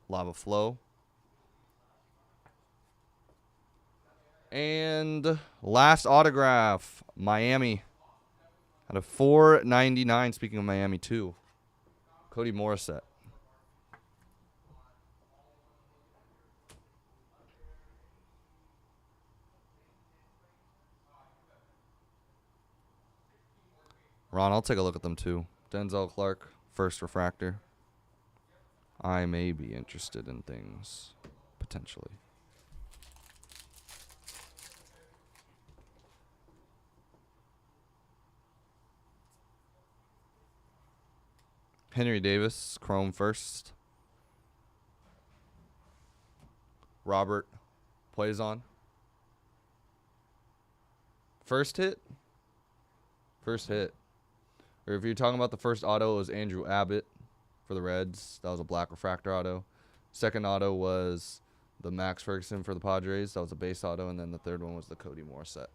Lava Flow. And last autograph, Miami. Out of 499, speaking of Miami too. Cody Morissette. Ron, I'll take a look at them too. Denzel Clark, first refractor. I may be interested in things, potentially. Henry Davis, Chrome first. Robert Poison. First hit? First hit. Or if you're talking about the first auto, it was Andrew Abbott for the Reds. That was a black refractor auto. Second auto was the Max Ferguson for the Padres. That was a base auto. And then the third one was the Cody Morissette.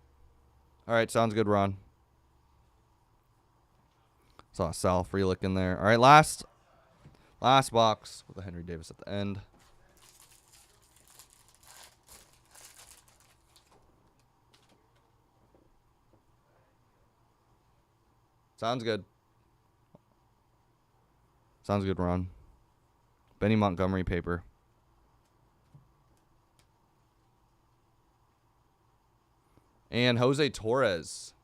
All right, sounds good, Ron. Saw Sal Frelick in there. All right, last box with the Henry Davis at the end. Sounds good. Sounds good, Ron. Benny Montgomery paper. And Jose Torres.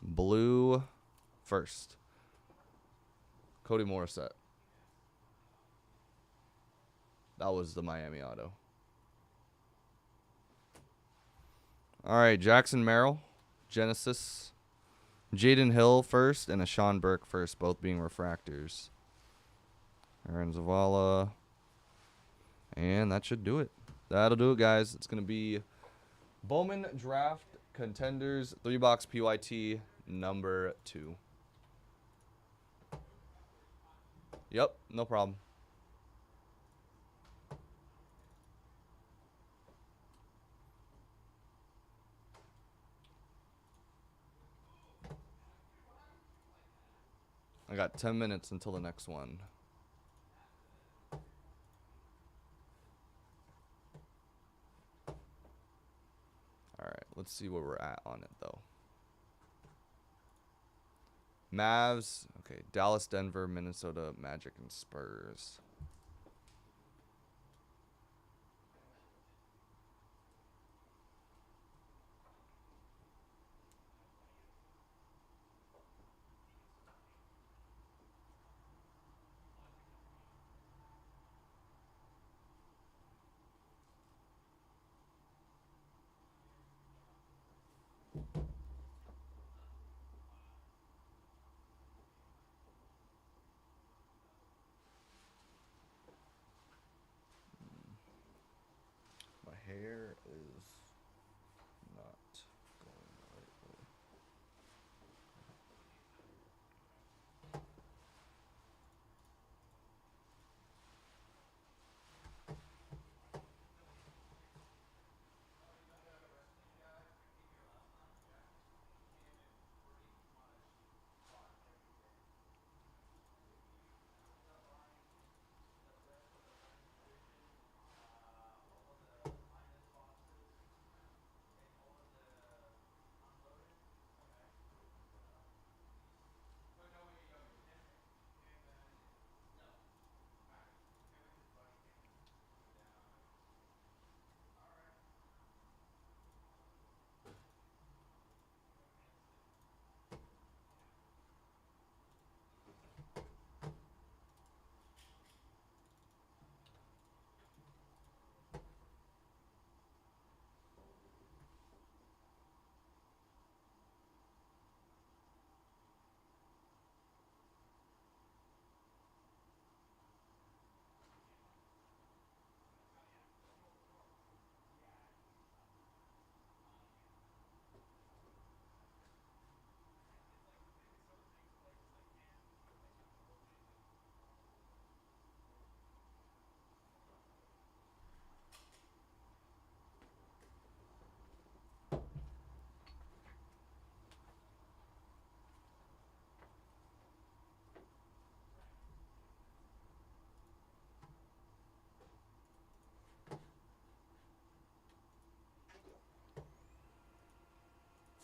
Blue first. Cody Morissette. That was the Miami auto. All right, Jackson Merrill, Genesis. Jaden Hill first and a Sean Burke first, both being refractors. Aaron Zavala. And that should do it. That'll do it, guys. It's going to be Bowman Draft Contenders 3-box PYT number 2. Yep, no problem. I got 10 minutes until the next one. All right, let's see where we're at on it, though. Mavs, okay, Dallas, Denver, Minnesota, Magic, and Spurs. My hair is not going the right way.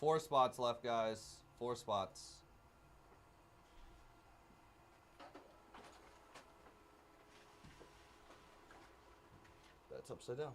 Four spots left, guys. 4 spots. That's upside down.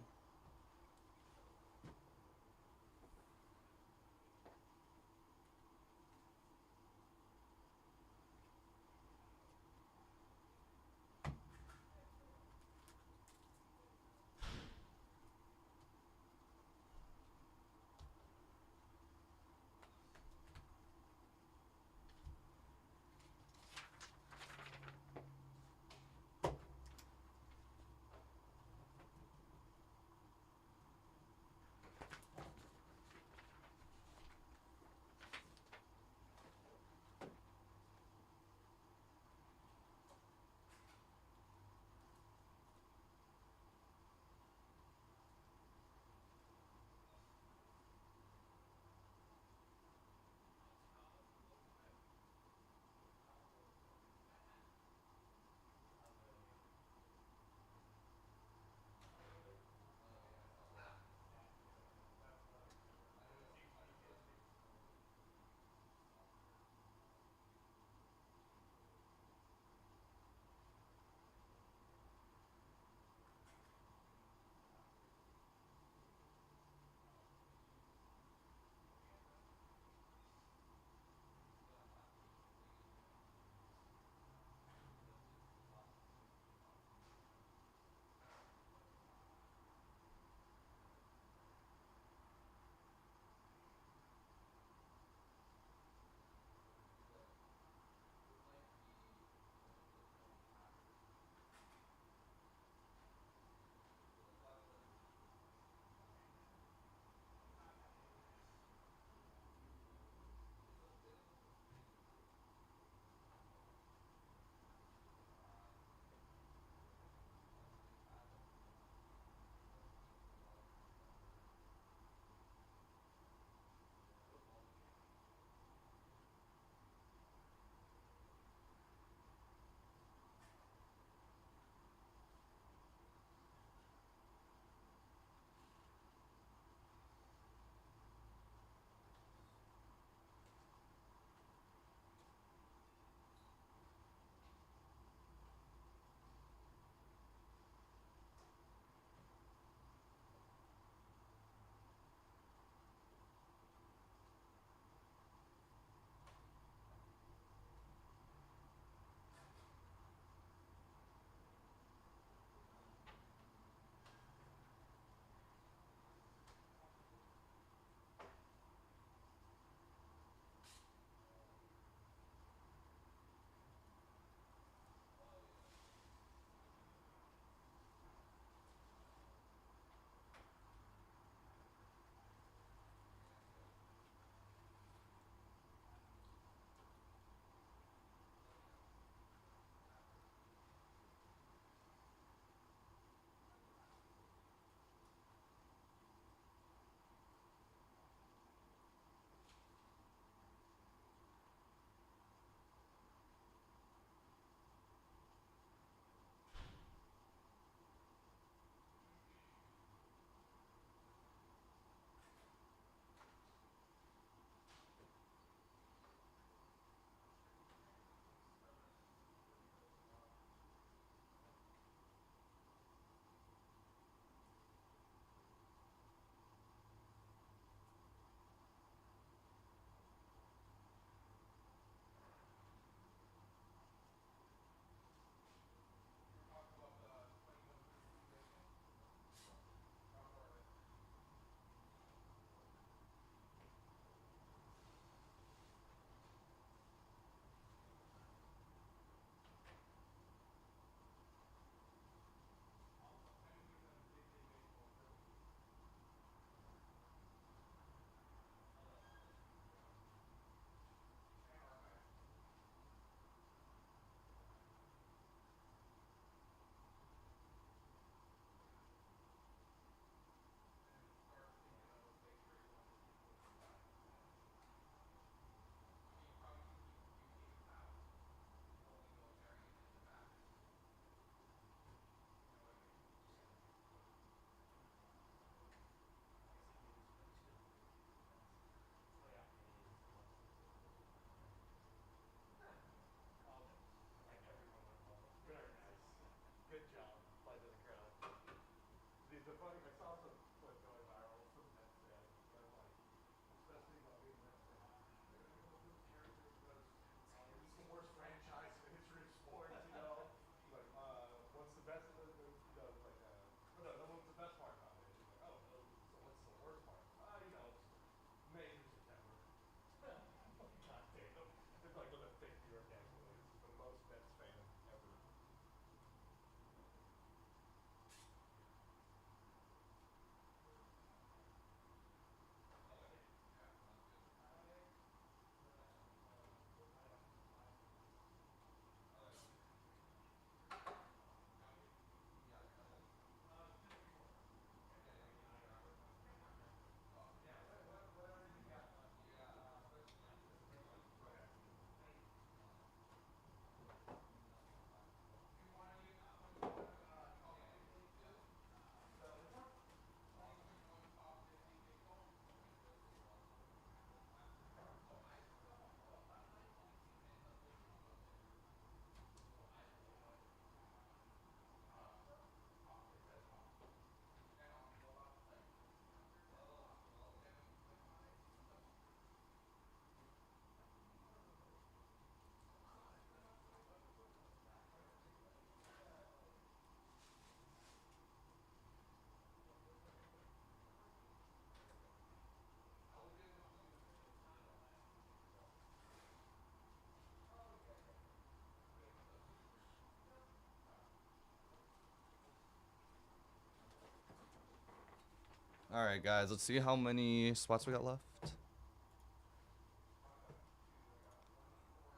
All right, guys. Let's see how many spots we got left.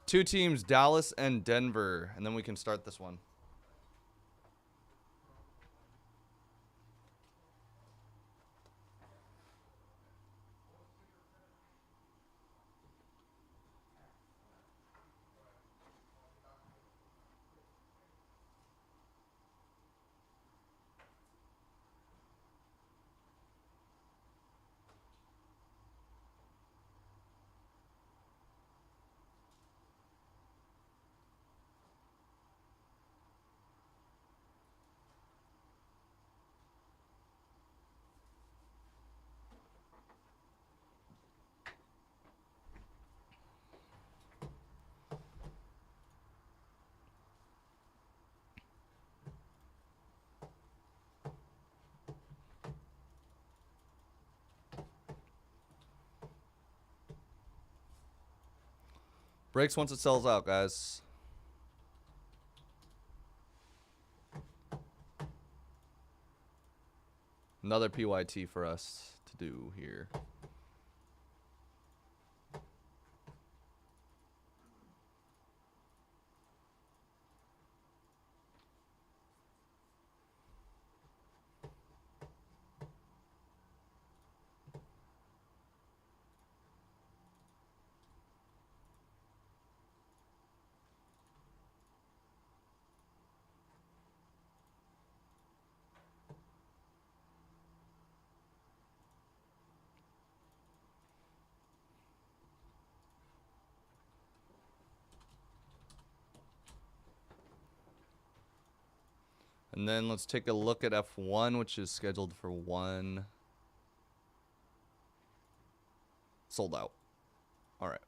2 teams, Dallas and Denver, and then we can start this one. Breaks once it sells out, guys. Another PYT for us to do here. And then let's take a look at F1, which is scheduled for 1. Sold out. All right.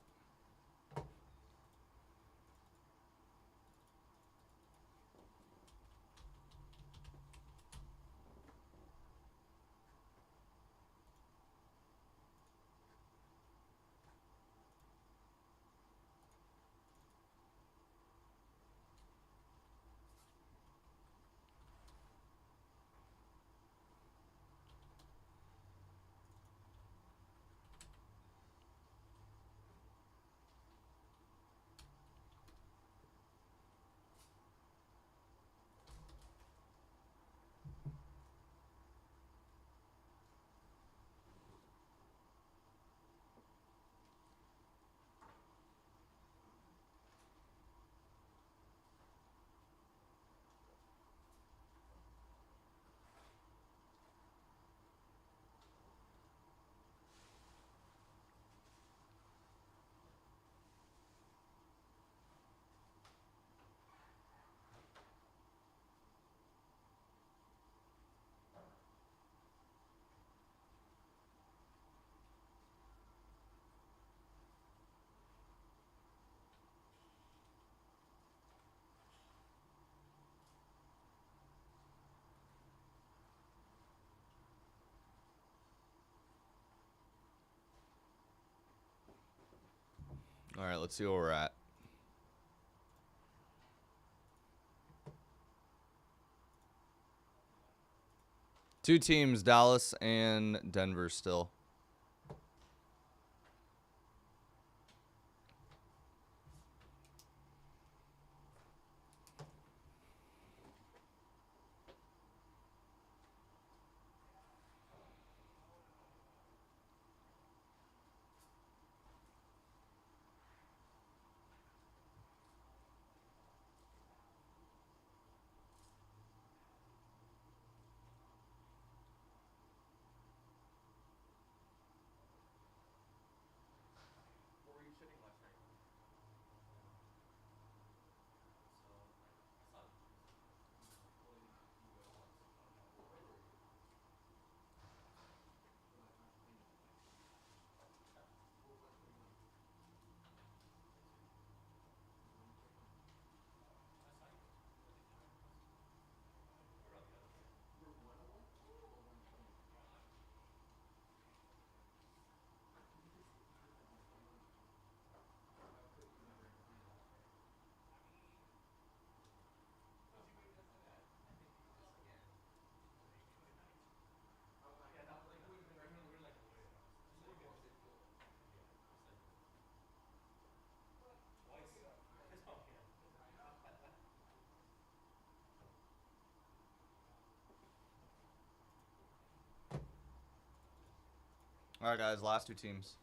All right, let's see where we're at. Two teams, Dallas and Denver still. All right, guys, last two teams.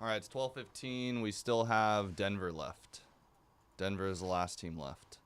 All right, it's 12:15. We still have Denver left. Denver is the last team left.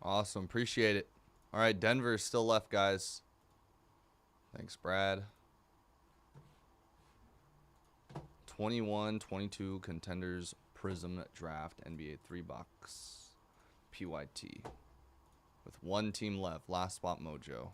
Awesome. Appreciate it. All right, Denver is still left, guys. Thanks, Brad. 21-22 Contenders Prism Draft NBA 3-box PYT. With one team left. Last spot, Mojo.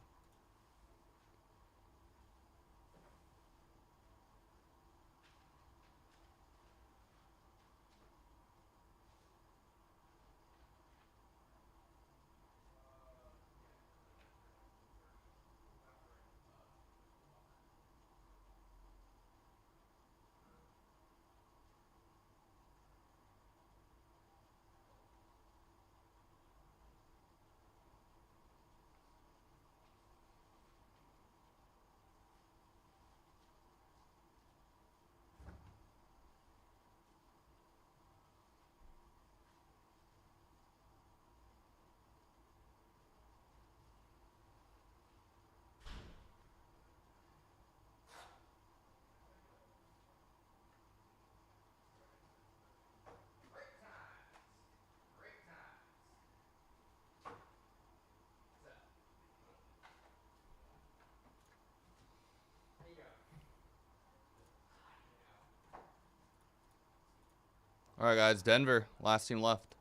All right, guys. Denver, last team left.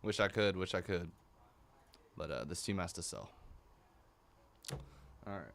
Wish I could. Wish I could. But this team has to sell. All right.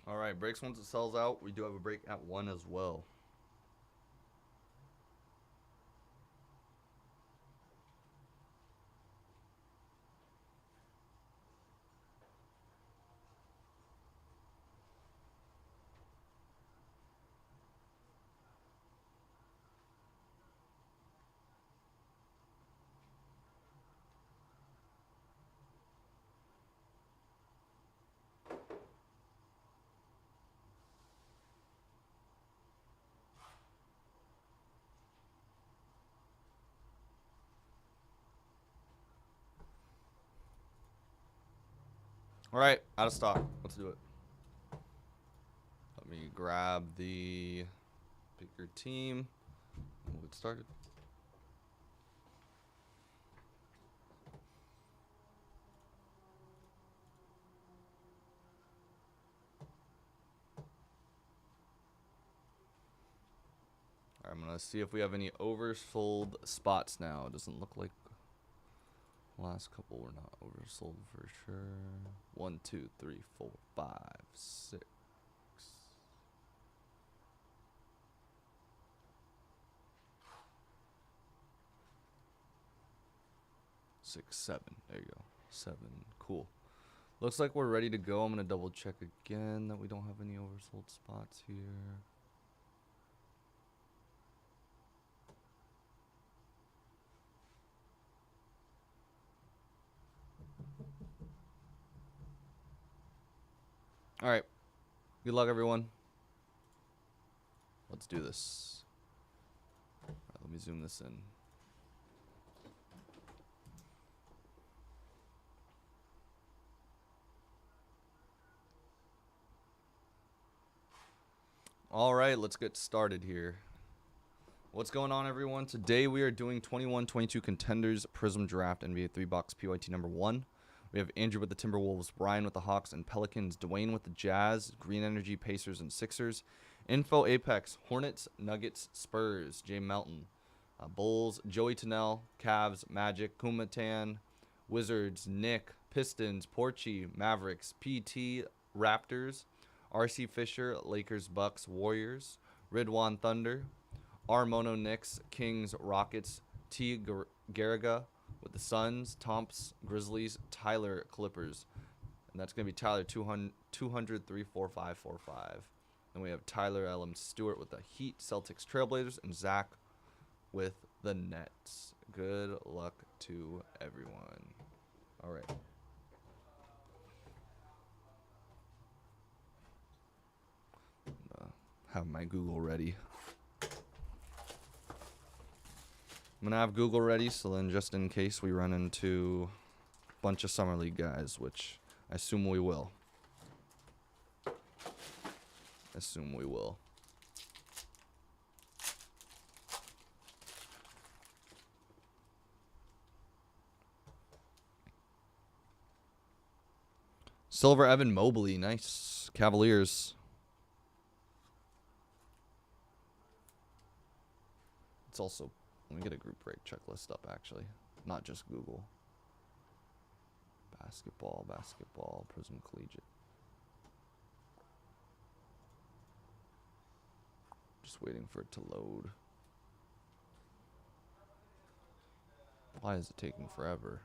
All right, breaks once it sells out. We do have a break at 1 as well. All right, out of stock. Let's do it. Let me grab the pick your team. We'll get started. All right, I'm gonna see if we have any oversold spots now. It doesn't look like last couple were not oversold for sure. 1, 2, 3, 4, 5, 6. 6, 7. There you go. 7. Cool. Looks like we're ready to go. I'm gonna double check again that we don't have any oversold spots here. All right. Good luck, everyone. Let's do this. All right, let me zoom this in. All right, let's get started here. What's going on, everyone? Today we are doing 21-22 Contenders Prism Draft NBA 3-box PYT number 1. We have Andrew with the Timberwolves, Brian with the Hawks and Pelicans, Dwayne with the Jazz, Green Energy, Pacers, and Sixers. Info Apex, Hornets, Nuggets, Spurs, Jay Melton. Bulls, Joey Tennell, Cavs, Magic, Kumatan, Wizards, Nick, Pistons, Porchy, Mavericks, PT, Raptors, RC Fisher, Lakers, Bucks, Warriors, Ridwan Thunder, Armono Knicks, Kings, Rockets, T. Garriga with the Suns, Tomps, Grizzlies, Tyler, Clippers. And that's going to be Tyler 200-34545. Then we have Tyler L.M. Stewart with the Heat, Celtics, Trailblazers, and Zach with the Nets. Good luck to everyone. All right. Have my Google ready. I'm going to have Google ready, so then just in case we run into a bunch of Summer League guys, which I assume we will. Silver Evan Mobley, nice. Cavaliers. It's also, let me get a group break checklist up, actually. Not just Google. Basketball, Prism Collegiate. Just waiting for it to load. Why is it taking forever?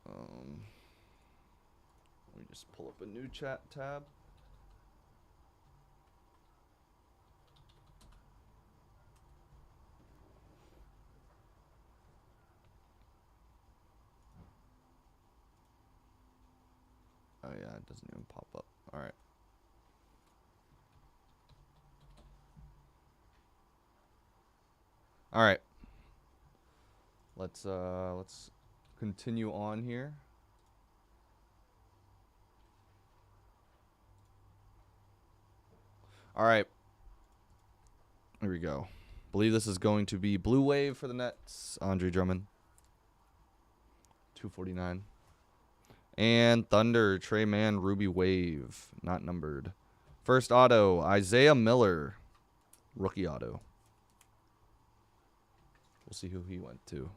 Let me just pull up a new chat tab. Oh yeah, it doesn't even pop up. All right. All right. Let's continue on here. All right. Here we go. Believe this is going to be Blue Wave for the Nets. Andre Drummond. 249. And Thunder, Trey Mann, Ruby Wave. Not numbered. First auto, Isaiah Miller. Rookie auto. We'll see who he went to.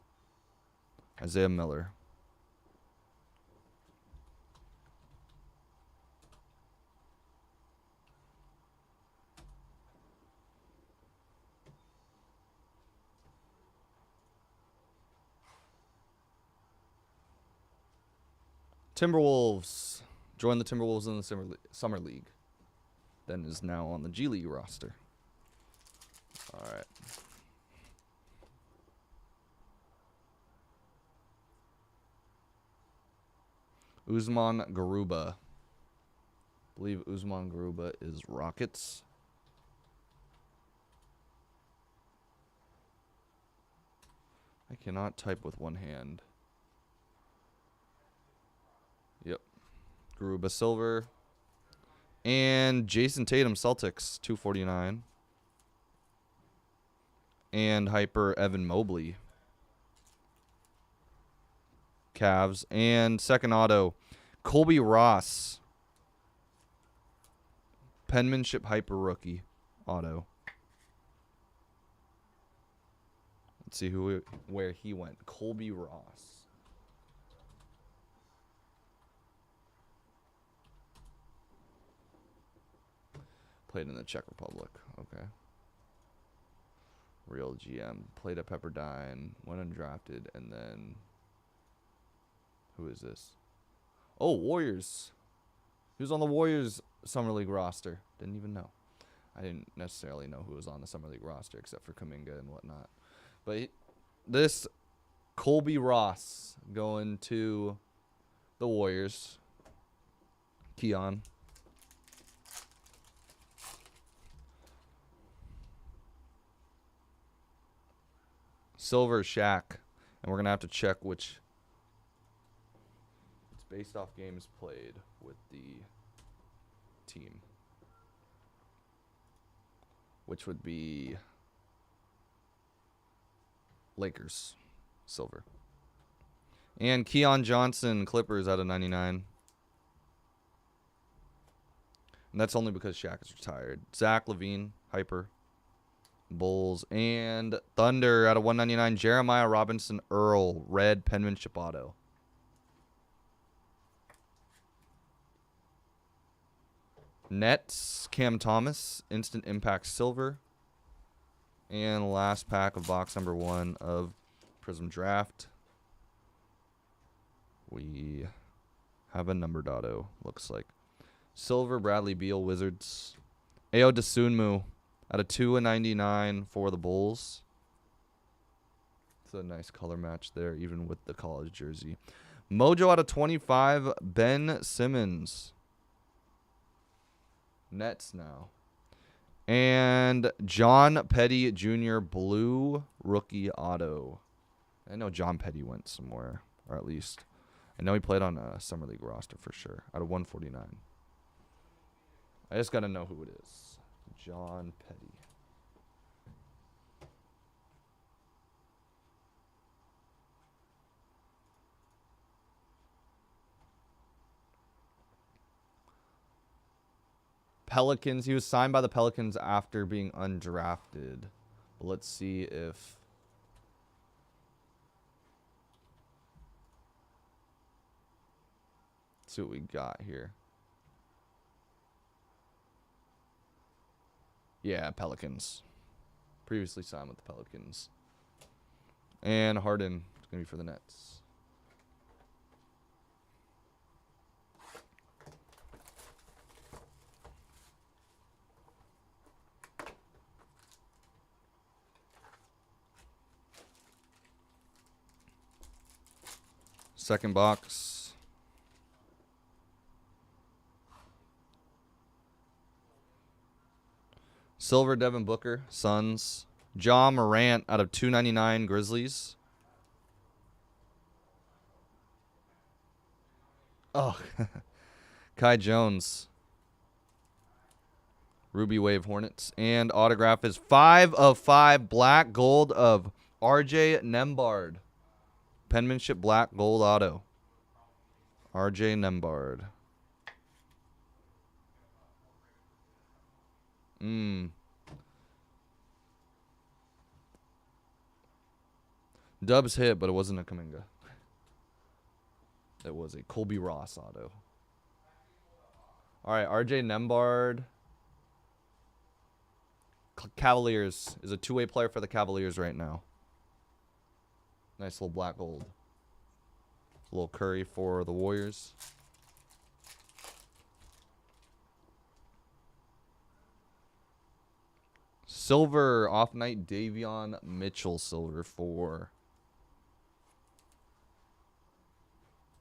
Isaiah Miller. Timberwolves. Joined the Timberwolves in the Summer League. Then is now on the G League roster. All right. Usman Garuba. I believe Usman Garuba is Rockets. I cannot type with one hand. Yep. Garuba silver. And Jason Tatum Celtics 249. And hyper Evan Mobley Cavs. And second auto Colby Ross penmanship hyper rookie auto. Let's see where he went. Colby Ross. Played in the Czech Republic. Okay. Real GM. Played at Pepperdine. Went undrafted. And then... Who is this? Oh, Warriors. He was on the Warriors Summer League roster. Didn't even know. I didn't necessarily know who was on the Summer League roster except for Kuminga and whatnot. But this Colby Ross going to the Warriors. Keon. Silver Shaq. And we're going to have to check which... It's based off games played with the team. Which would be... Lakers. Silver. And Keon Johnson, Clippers out of 99. And that's only because Shaq is retired. Zach LaVine, hyper. Bulls. And Thunder out of 199. Jeremiah Robinson Earl, red penmanship auto. Nets, Cam Thomas, instant impact silver. And last pack of box number 1 of Prism Draft. We have a numbered auto, looks like. Silver, Bradley Beal, Wizards. Ayo Dosunmu out of 2/99 for the Bulls. It's a nice color match there, even with the college jersey. Mojo out of 25, Ben Simmons. Nets now. And John Petty Jr. blue rookie auto. I know John Petty went somewhere, or at least I know he played on a Summer League roster for sure, out of 149. I just got to know who it is. John Petty. Pelicans. He was signed by the Pelicans after being undrafted. But let's see if... Let's see what we got here. Yeah, Pelicans. Previously signed with the Pelicans. And Harden is going to be for the Nets. Second box. Silver Devin Booker, Suns. Ja Morant out of 299 Grizzlies. Oh, Kai Jones. Ruby Wave Hornets. And autograph is 5 of 5 black gold of RJ Nembhard. Penmanship black gold auto. RJ Nembhard. Dubs hit, but it wasn't a Kuminga. It was a Colby Ross auto. All right, RJ Nembhard. Cavaliers is a two-way player for the Cavaliers right now. Nice little black gold. A little Curry for the Warriors. Silver off-night Davion Mitchell silver for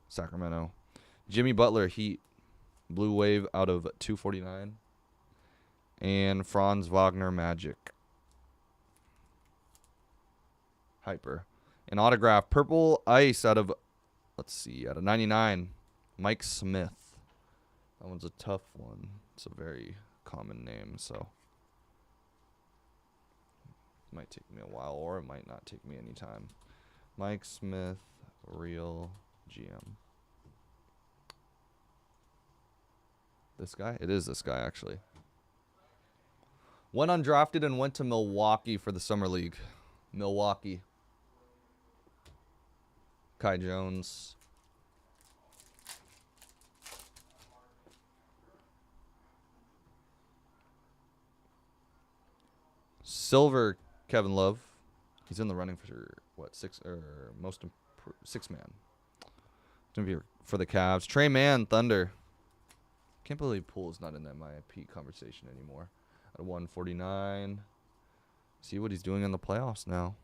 Sacramento. Jimmy Butler Heat. Blue Wave out of 249. And Franz Wagner Magic. Hyper. An autograph. Purple Ice out of, let's see, out of 99. Mike Smith. That one's a tough one. It's a very common name, so. It might take me a while, or it might not take me any time. Mike Smith, real GM. This guy? It is this guy, actually. Went undrafted and went to Milwaukee for the Summer League. Milwaukee. Kai Jones. Silver Kevin Love. He's in the running for what, six man. It's gonna be for the Cavs. Trey Mann, Thunder. Can't believe Poole's not in that MIP conversation anymore. At 149. See what he's doing in the playoffs now.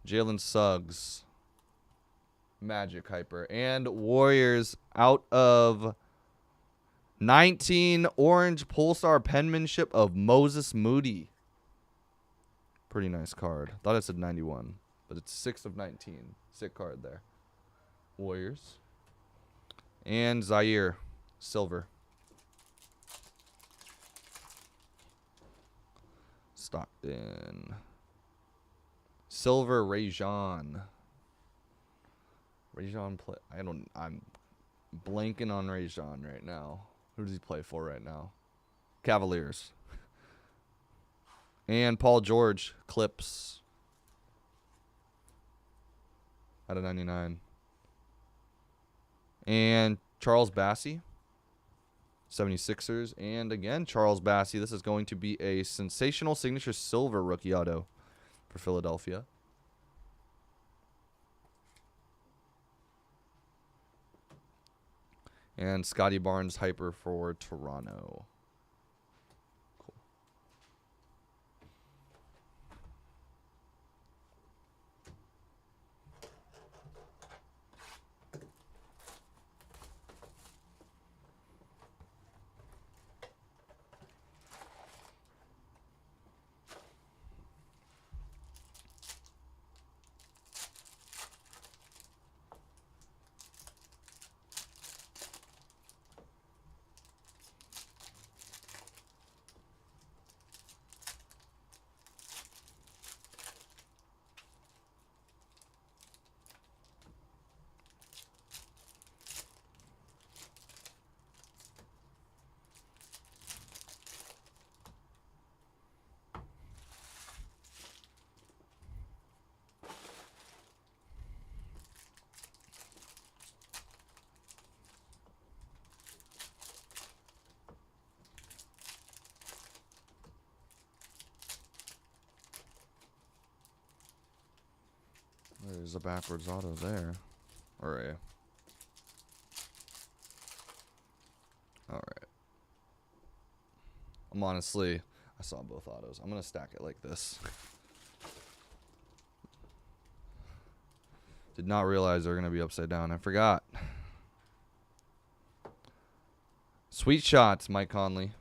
Jalen Suggs. Magic Hyper. And Warriors out of 19. Orange Pulsar penmanship of Moses Moody. Pretty nice card. Thought it said 91. But it's 6 of 19. Sick card there. Warriors. And Zaire. Silver. Stockton. Silver Rajon. Rajon play. I'm blanking on Rajon right now. Who does he play for right now? Cavaliers. And Paul George. Clips. Out of 99. And Charles Bassey. 76ers. And again, Charles Bassey. This is going to be a sensational signature silver rookie auto for Philadelphia. And Scotty Barnes Hyper for Toronto. Cool. There's a backwards auto there. Or a. Alright. I saw both autos. I'm going to stack it like this. Did not realize they were going to be upside down. I forgot. Sweet Shots, Mike Conley.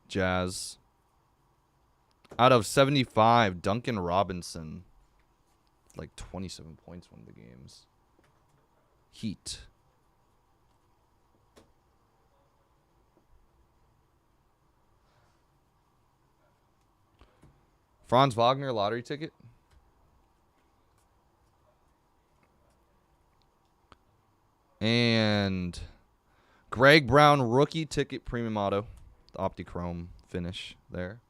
Jazz. Out of 75, Duncan Robinson. Like 27 points one of the games. Heat. Franz Wagner lottery ticket. And Greg Brown rookie ticket premium auto. The Optichrome finish there.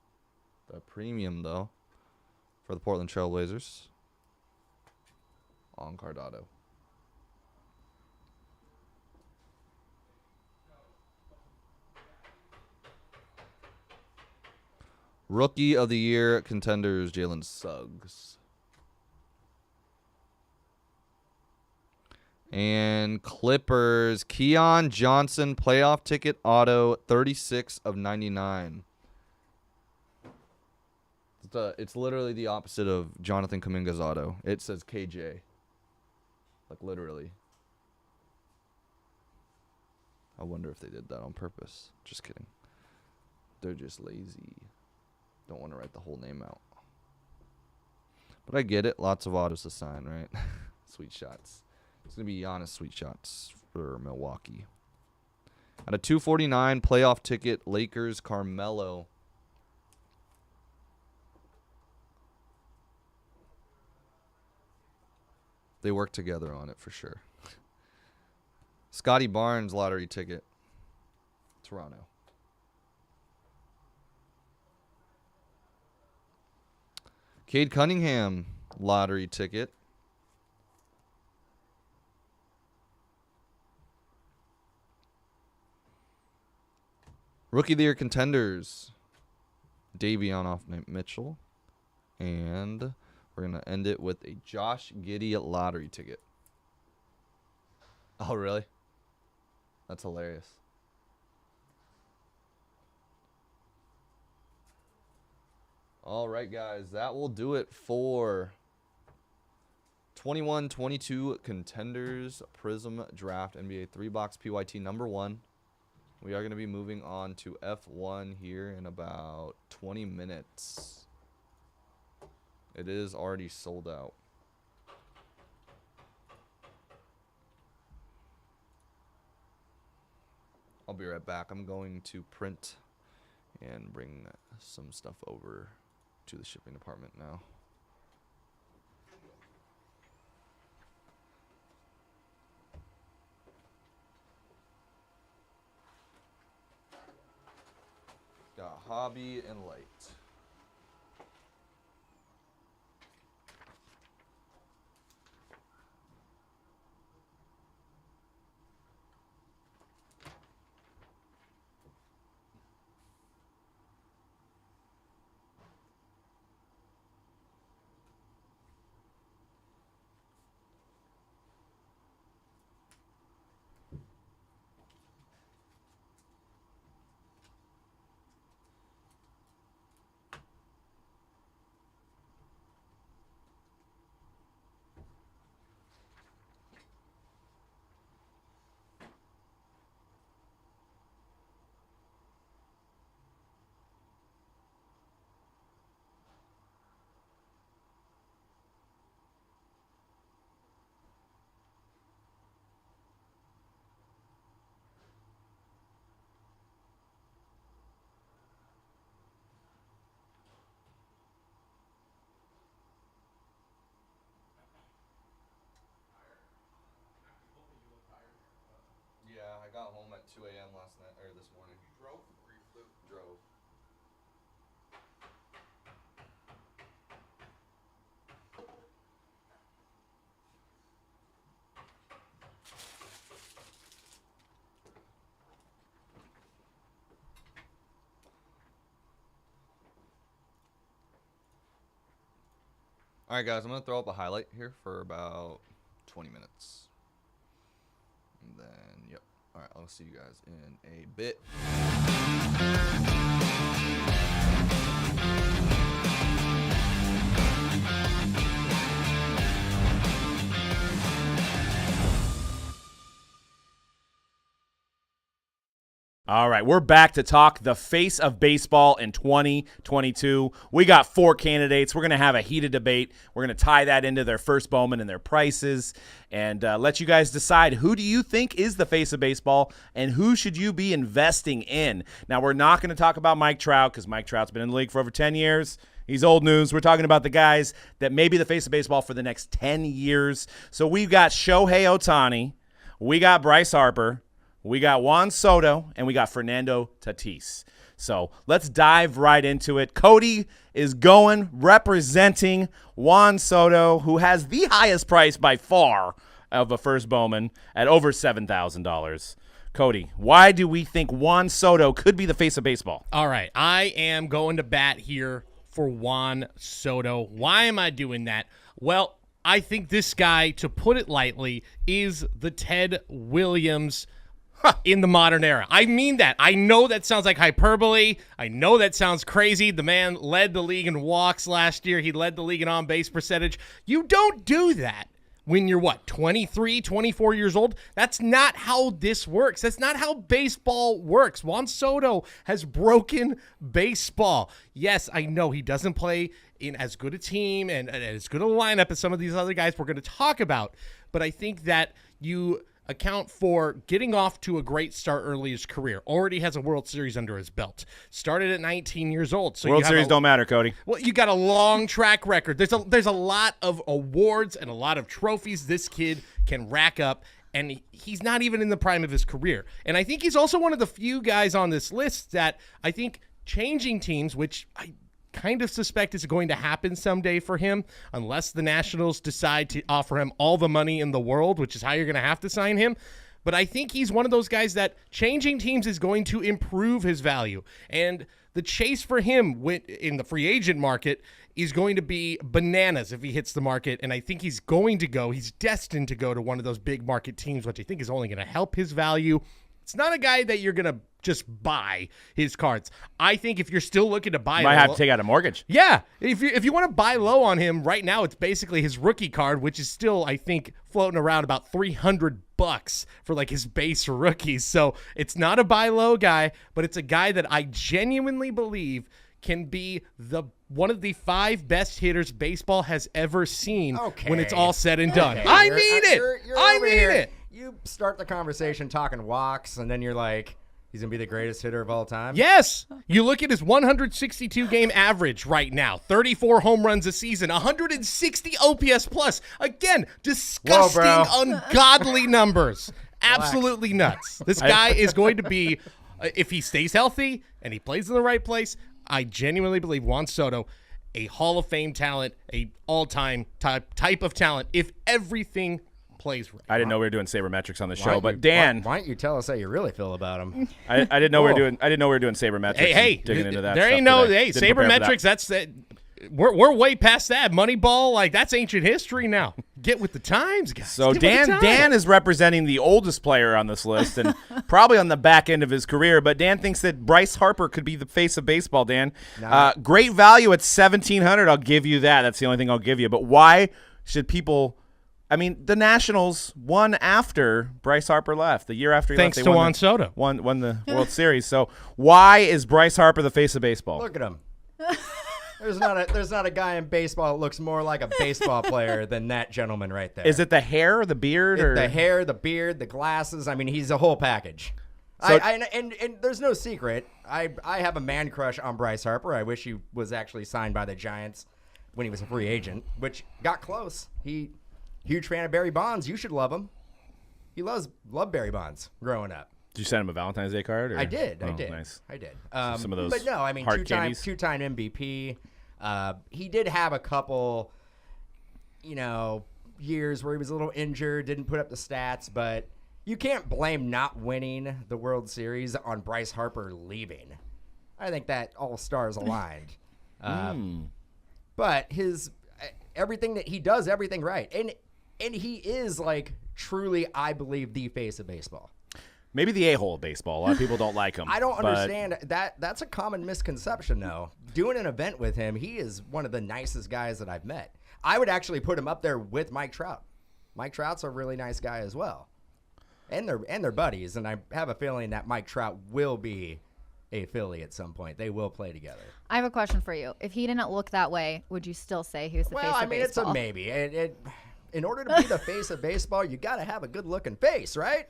The premium though for the Portland Trail Blazers. On card auto. Rookie of the Year contenders, Jalen Suggs. And Clippers, Keon Johnson, playoff ticket auto, 36 of 99. It's literally the opposite of Jonathan Kuminga's auto. It says KJ. Like, literally. I wonder if they did that on purpose. Just kidding. They're just lazy. Don't want to write the whole name out. But I get it. Lots of autos to sign, right? Sweet shots. It's going to be Giannis sweet shots for Milwaukee. At a 249 playoff ticket, Lakers, Carmelo. They work together on it for sure. Scotty Barnes lottery ticket. Toronto. Cade Cunningham lottery ticket. Rookie of the Year contenders. Davion off Mitchell. And we're going to end it with a Josh Giddey lottery ticket. Oh, really? That's hilarious. All right, guys. That will do it for 21-22 Contenders Prism Draft NBA 3-box PYT number 1. We are going to be moving on to F1 here in about 20 minutes. It is already sold out. I'll be right back. I'm going to print and bring some stuff over to the shipping department now. Got hobby and light. Yeah, I got home at 2 a.m. last night, or this morning. You drove or you flew? Drove. All right, guys, I'm going to throw up a highlight here for about 20 minutes. And then, yep. All right, I'll see you guys in a bit. All right, we're back to talk the face of baseball in 2022. We got 4 candidates. We're going to have a heated debate. We're going to tie that into their first Bowman and their prices and let you guys decide who do you think is the face of baseball and who should you be investing in. Now, we're not going to talk about Mike Trout because Mike Trout's been in the league for over 10 years. He's old news. We're talking about the guys that may be the face of baseball for the next 10 years. So we've got Shohei Ohtani. We got Bryce Harper. We got Juan Soto, and we got Fernando Tatis. So let's dive right into it. Cody is going representing Juan Soto, who has the highest price by far of a first Bowman at over $7,000. Cody, why do we think Juan Soto could be the face of baseball? All right, I am going to bat here for Juan Soto. Why am I doing that? Well, I think this guy, to put it lightly, is the Ted Williams in the modern era. I mean that. I know that sounds like hyperbole. I know that sounds crazy. The man led the league in walks last year. He led the league in on-base percentage. You don't do that when you're, 23, 24 years old? That's not how this works. That's not how baseball works. Juan Soto has broken baseball. Yes, I know he doesn't play in as good a team and as good a lineup as some of these other guys we're going to talk about, but I think that you account for getting off to a great start early in his career. Already has a World Series under his belt. Started at 19 years old. So World Series don't matter, Cody. Well, you got a long track record. There's a lot of awards and a lot of trophies this kid can rack up, and he's not even in the prime of his career. And I think he's also one of the few guys on this list that I think changing teams, which I kind of suspect is going to happen someday for him, unless the Nationals decide to offer him all the money in the world, which is how you're going to have to sign him. But I think he's one of those guys that changing teams is going to improve his value. And the chase for him in the free agent market is going to be bananas if he hits the market. And I think he's destined to go to one of those big market teams, which I think is only going to help his value. It's not a guy that you're going to just buy his cards. I think if you're still looking to buy, might have to take out a mortgage. Yeah, if you want to buy low on him right now, it's basically his rookie card, which is still, I think, floating around about $300 for like his base rookies. So it's not a buy low guy, but it's a guy that I genuinely believe can be one of the 5 best hitters baseball has ever seen when it's all said and done. Okay. I mean it. I mean it. You start the conversation talking walks, and then you're like, he's going to be the greatest hitter of all time? Yes. You look at his 162-game average right now, 34 home runs a season, 160 OPS plus. Again, disgusting, ungodly numbers. Absolutely nuts. This guy is going to be, if he stays healthy and he plays in the right place, I genuinely believe Juan Soto, a Hall of Fame talent, a all-time type of talent, if everything plays right. I didn't know we were doing sabermetrics on the show, but Dan, why don't you tell us how you really feel about him? I didn't know we were doing. I didn't know we were doing sabermetrics. Hey, digging into that. There ain't stuff no today. Didn't prepare for sabermetrics. that. That's we're way past that. Moneyball, like that's ancient history now. Get with the times, guys. So Get with the times. Dan is representing the oldest player on this list and probably on the back end of his career. But Dan thinks that Bryce Harper could be the face of baseball. Dan, great value at $1,700. I'll give you that. That's the only thing I'll give you. But why should people? I mean, the Nationals won after Bryce Harper left. The year after he Thanks left, to Juan Soto. won the World Series. So why is Bryce Harper the face of baseball? Look at him. There's not a guy in baseball that looks more like a baseball player than that gentleman right there. Is it the hair or the beard? Or? The hair, the beard, the glasses. I mean, he's a whole package. So, and there's no secret. I have a man crush on Bryce Harper. I wish he was actually signed by the Giants when he was a free agent, which got close. Huge fan of Barry Bonds. You should love him. He loved Barry Bonds growing up. Did you send him a Valentine's Day card? Or? I did. Nice. I did. Some of those but no, I mean, heart two-time candies? MVP. He did have a couple, years where he was a little injured, didn't put up the stats, but you can't blame not winning the World Series on Bryce Harper leaving. I think that all stars aligned. But everything that he does, everything right. And he is like truly, I believe, the face of baseball. Maybe the a-hole of baseball. A lot of people don't like him. I don't understand that. That's a common misconception, though. Doing an event with him, he is one of the nicest guys that I've met. I would actually put him up there with Mike Trout. Mike Trout's a really nice guy as well. And they're buddies, and I have a feeling that Mike Trout will be a Philly at some point. They will play together. I have a question for you. If he didn't look that way, would you still say he was the face of baseball? Well, I mean, it's a maybe. In order to be the face of baseball, you got to have a good-looking face, right?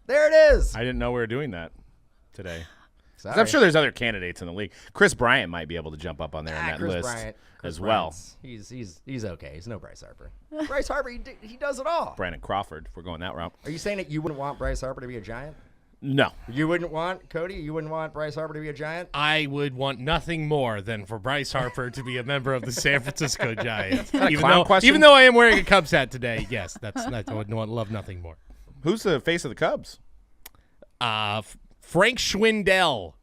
There it is. I didn't know we were doing that today. Sorry. I'm sure there's other candidates in the league. Chris Bryant might be able to jump up on there in that Chris list Bryant, as well. He's okay. He's no Bryce Harper. Bryce Harper, he does it all. Brandon Crawford, if we're going that route. Are you saying that you wouldn't want Bryce Harper to be a Giant? No. You wouldn't want, Cody, you wouldn't want Bryce Harper to be a Giant? I would want nothing more than for Bryce Harper to be a member of the San Francisco Giants. a clown question? Even though I am wearing a Cubs hat today, yes, I would love nothing more. Who's the face of the Cubs? Frank Schwindel.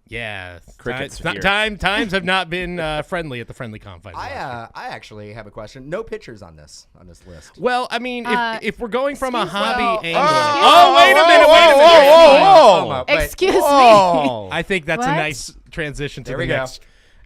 Yeah, Crickets Ti- here. times have not been friendly at the friendly confines. I actually have a question. No pitchers on this list. Well, I mean, if we're going from a excuse- hobby well, angle, excuse- wait a minute. But- Excuse me. Oh. I think that's a What? nice transition to There the we go. next.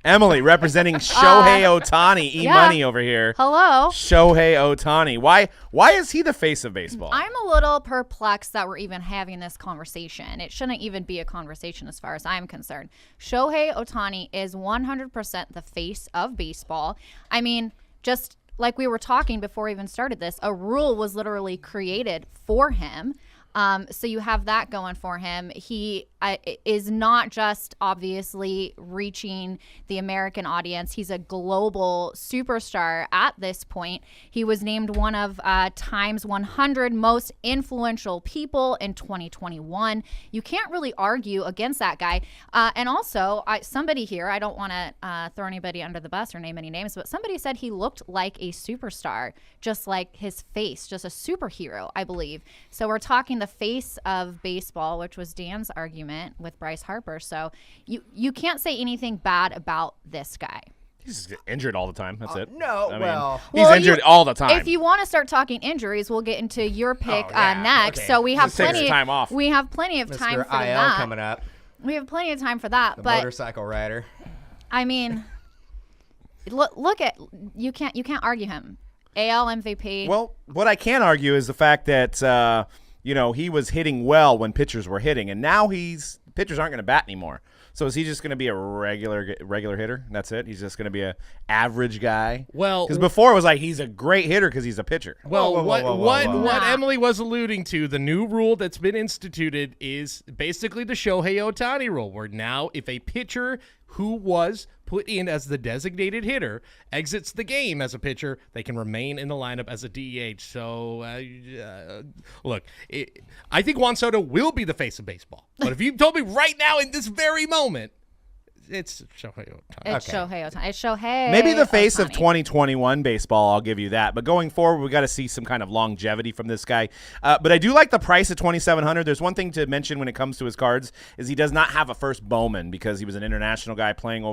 Emily representing Shohei Ohtani. E-Money over here. Hello. Shohei Ohtani. Why is he the face of baseball? I'm a little perplexed that we're even having this conversation. It shouldn't even be a conversation as far as I'm concerned. Shohei Ohtani is 100% the face of baseball. I mean, just like we were talking before we even started this, a rule was literally created for him. So you have that going for him. He is not just obviously reaching the American audience. He's a global superstar at this point. He was named one of Time's 100 most influential people in 2021. You can't really argue against that guy. And also, somebody here, I don't want to throw anybody under the bus or name any names, but somebody said he looked like a superstar, just like his face, just a superhero, I believe. So we're talking the face of baseball, which was Dan's argument with Bryce Harper. So you can't say anything bad about this guy. He's just injured all the time. That's it. no, I mean, well- he's injured all the time. If you want to start talking injuries, we'll get into your pick yeah, next. okay. So we have Just take some plenty time off. We have plenty of time Mr. for IL that. coming up. We have plenty of time for that. The But motorcycle rider. I mean, look at you can't argue him. AL MVP. Well, what I can argue is the fact that he was hitting well when pitchers were hitting, and now pitchers aren't going to bat anymore. So is he just going to be a regular hitter? That's it. He's just going to be a average guy. Well, because before it was like he's a great hitter because he's a pitcher. Well, Whoa, whoa, whoa, whoa, what whoa. what Nah. Emily was alluding to, the new rule that's been instituted is basically the Shohei Ohtani rule, where now if a pitcher who was put in as the designated hitter exits the game as a pitcher, they can remain in the lineup as a DH. So, look, I think Juan Soto will be the face of baseball. But if you told me right now in this very moment, it's Shohei Ohtani. it's Shohei Ohtani. It's Shohei. Maybe the face of Ohtani. 2021 baseball, I'll give you that. But going forward, we got to see some kind of longevity from this guy. But I do like the price at $2,700. There's one thing to mention when it comes to his cards is he does not have a first Bowman because he was an international guy playing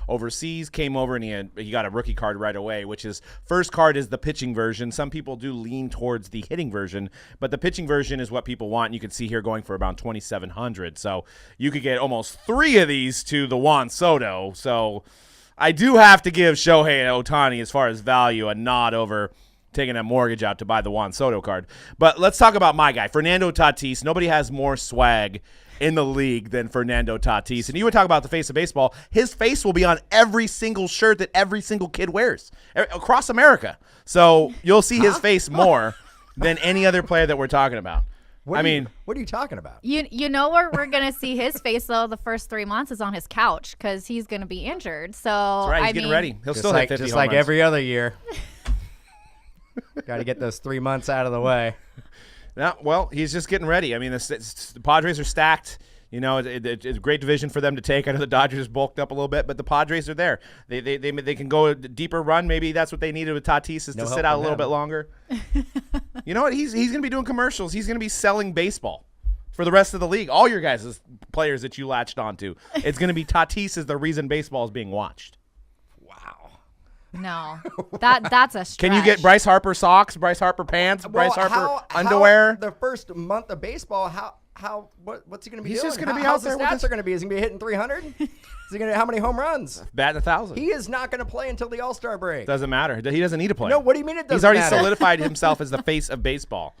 overseas, came over, and he got a rookie card right away, which is first card is the pitching version. Some people do lean towards the hitting version, but the pitching version is what people want. You can see here going for about $2,700. So you could get almost 3 of these to the Juan Soto. So I do have to give Shohei Ohtani, as far as value, a nod over taking a mortgage out to buy the Juan Soto card. But let's talk about my guy, Fernando Tatis. Nobody has more swag in the league than Fernando Tatis. And you would talk about the face of baseball. His face will be on every single shirt that every single kid wears across America. So you'll see his face more than any other player that we're talking about. What are you talking about? You know where we're gonna see his face though the first 3 months is on his couch because he's gonna be injured. So That's right. He's I getting mean, ready. He'll Just still like, hit 50 just home like runs. every other year. Got to get those 3 months out of the way. No, well, he's just getting ready. I mean, the Padres are stacked. It's a great division for them to take. I know the Dodgers bulked up a little bit, but the Padres are there. They can go a deeper run. Maybe that's what they needed with Tatis is No to help sit out a from little him. bit longer. You know what? He's going to be doing commercials. He's going to be selling baseball for the rest of the league. All your guys' players that you latched onto. It's going to be Tatis is the reason baseball is being watched. no, that's a stretch. Can you get Bryce Harper socks, Bryce Harper pants, Bryce Well, Harper how underwear? the first month of baseball, what's he going to be He's doing? just gonna be How's out there the with stats his- are going to be? Is he going to be hitting 300? Is he going to how many home runs? Batting 1,000. He is not going to play until the All-Star break. Doesn't matter. He doesn't need to play. No, what do you mean it doesn't He's already matter? solidified himself as the face of baseball.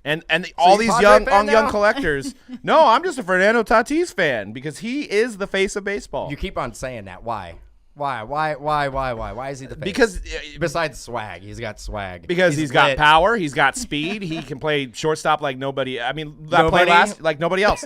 And all you these Padre fan young now? collectors. No, I'm just a Fernando Tatis fan because he is the face of baseball. You keep on saying that. Why? Why is he the face? Because besides swag, he's got swag. he's got lit. power, he's got speed, he can play shortstop like nobody. I mean, that play Nobody? like nobody else.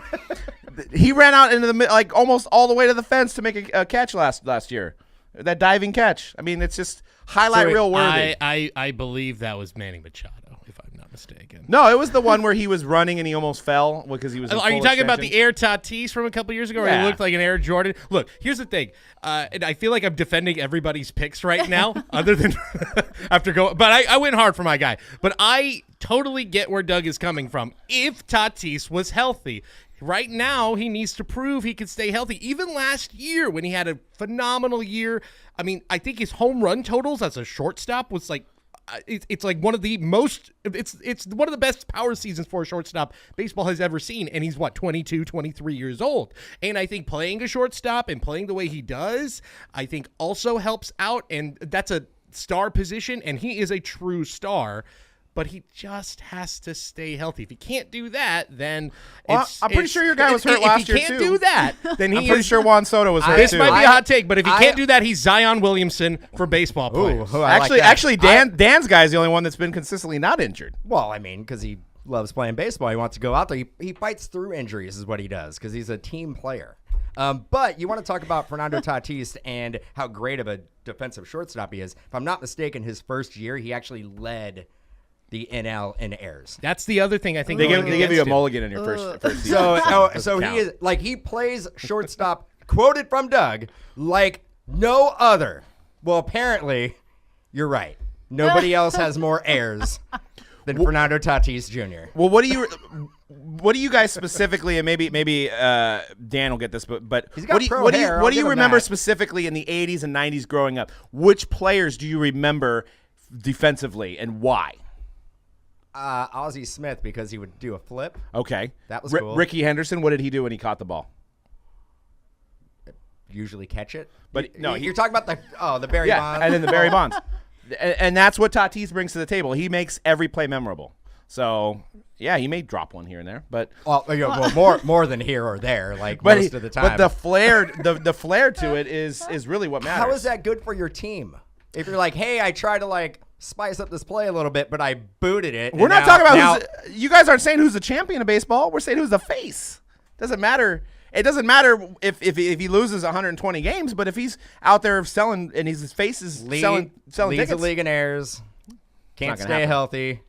He ran out into the almost all the way to the fence to make a catch last year. That diving catch. I mean, it's just highlight So reel worthy. I believe that was Manny Machado, if I'm not mistaken. No, it was the one where he was running and he almost fell because he was. In Are you full talking about extension. the Air Tatis from a couple years ago where Yeah. he looked like an Air Jordan? Look, here's the thing. And I feel like I'm defending everybody's picks right now, other than after going. But I went hard for my guy. But I totally get where Doug is coming from. If Tatis was healthy, right now he needs to prove he can stay healthy. Even last year when he had a phenomenal year, I mean, I think his home run totals as a shortstop was like. It's like one of the most it's one of the best power seasons for a shortstop baseball has ever seen, and he's 22 23 years old. And I think playing a shortstop and playing the way he does, I think also helps out, and that's a star position, and he is a true star. But he just has to stay healthy. If he can't do that, then Well, I'm pretty sure your guy was hurt last year, If he can't too. do that, then he I'm pretty is. sure Juan Soto was hurt This too. might be a hot take, but if he I- can't do that, he's Zion Williamson for baseball players. Ooh, I like that. Actually, Dan's guy is the only one that's been consistently not injured. Well, I mean, because he loves playing baseball. He wants to go out there. He fights through injuries is what he does because he's a team player. But you want to talk about Fernando Tatis and how great of a defensive shortstop he is. If I'm not mistaken, his first year, he actually led the NL in errors. That's the other thing I think. They going give you a against him. mulligan in your first season. So he is like he plays shortstop, quoted from Doug, like no other. Well, apparently, you're right. Nobody else has more errors than Fernando Tatis Jr. Well, what do you guys specifically, and maybe Dan will get this, but He's got what do you, pro what do you, hair, what I'll do you give him remember that. specifically in the 80s and 90s growing up? Which players do you remember defensively and why? Ozzie Smith, because he would do a flip. Okay, That was cool. Ricky Henderson, what did he do when he caught the ball? Usually catch it. But no, you're talking about the Barry Yeah, Bonds. and then the Barry Bonds, and that's what Tatis brings to the table. He makes every play memorable. So yeah, he may drop one here and there, but more than here or there, like but most of the time. But the flair, the flair to it is really what matters. How is that good for your team? If you're like, hey, I try to like spice up this play a little bit, but I booted it. We're not talking about you guys aren't saying who's the champion of baseball. We're saying who's the face. Doesn't matter. It doesn't matter if he loses 120 games, but if he's out there selling and his face is selling leads tickets. the league in errors, can't Not gonna stay happen. healthy,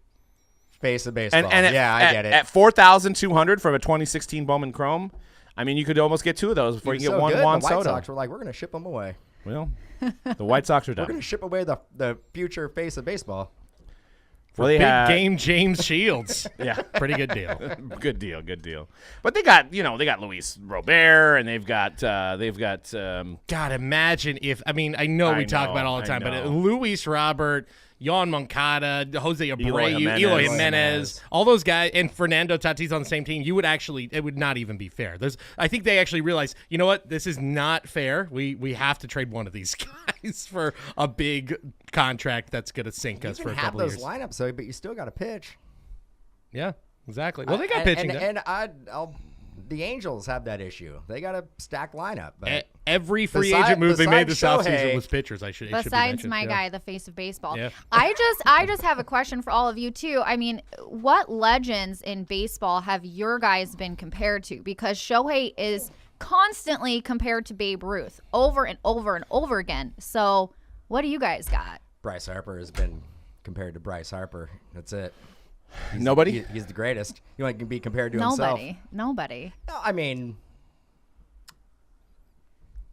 face of baseball. And I get it. At 4,200 from a 2016 Bowman Chrome, I mean, you could almost get two of those before you He's get so one good, Juan the White Soto. Sox were like, we're going to ship him away. Well, the White Sox are We're going done. to ship away the future face of baseball. Well, they Big had- game James Shields. Yeah. Pretty good deal. Good deal. But they got Luis Robert, and they've got God, imagine if, I mean, I know we talk about it all the time, but Luis Robert, Yon Moncada, Jose Abreu, Eloy Jimenez, all those guys, and Fernando Tatis on the same team, it would not even be fair. I think they actually realized, you know what, this is not fair. We have to trade one of these guys for a big contract that's going to sink us You Oh, for can a have couple of those years. lineups, though, but you still got to pitch. Yeah, exactly. Well, they got pitching. The Angels have that issue. They got a stacked lineup. But Every free Beside- agent move they made this besides offseason Shohei- was pitchers. It should be Besides mentioned. my Yeah. guy, the face of baseball. Yeah. I just have a question for all of you too. I mean, what legends in baseball have your guys been compared to? Because Shohei is constantly compared to Babe Ruth over and over and over again. So what do you guys got? Bryce Harper has been compared to Bryce Harper. That's it. nobody. He's the greatest. You want to be compared to himself. Nobody. No, I mean,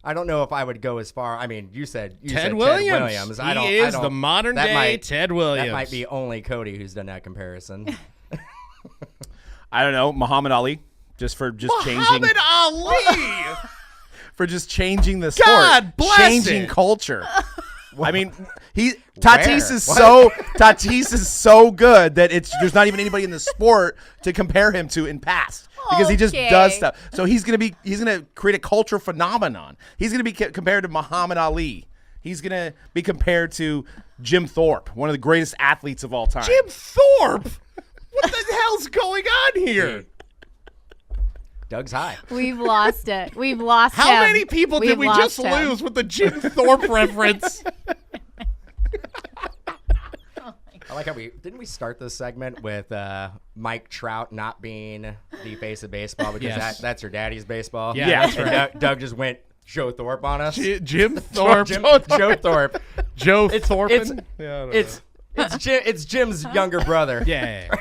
I don't know if I would go as far. I mean, you said Ted Ted Williams. Williams. He is the modern day Ted Williams. That might be only Cody who's done that comparison. I don't know, Muhammad Ali, just changing Muhammad Ali. for just changing the sport, God bless changing it. culture. I mean, Tatis Where? is What? Tatis is so good that there's not even anybody in the sport to compare him to in past because he just Okay. does stuff. So he's gonna create a cultural phenomenon. He's gonna be compared to Muhammad Ali. He's gonna be compared to Jim Thorpe, one of the greatest athletes of all time. Jim Thorpe. What the hell's going on here? Doug's high. We've lost it. We've lost How him. many people did We've we lost just him. lose with the Jim Thorpe reference? I like how didn't we start this segment with Mike Trout not being the face of baseball because Yes. that's your daddy's baseball. Yeah, Yeah. that's And right. Doug just went Joe Thorpe on us. Jim Thorpe. Joe Thorpe. Joe It's Thorpe. it's It's Jim's younger brother. Yeah.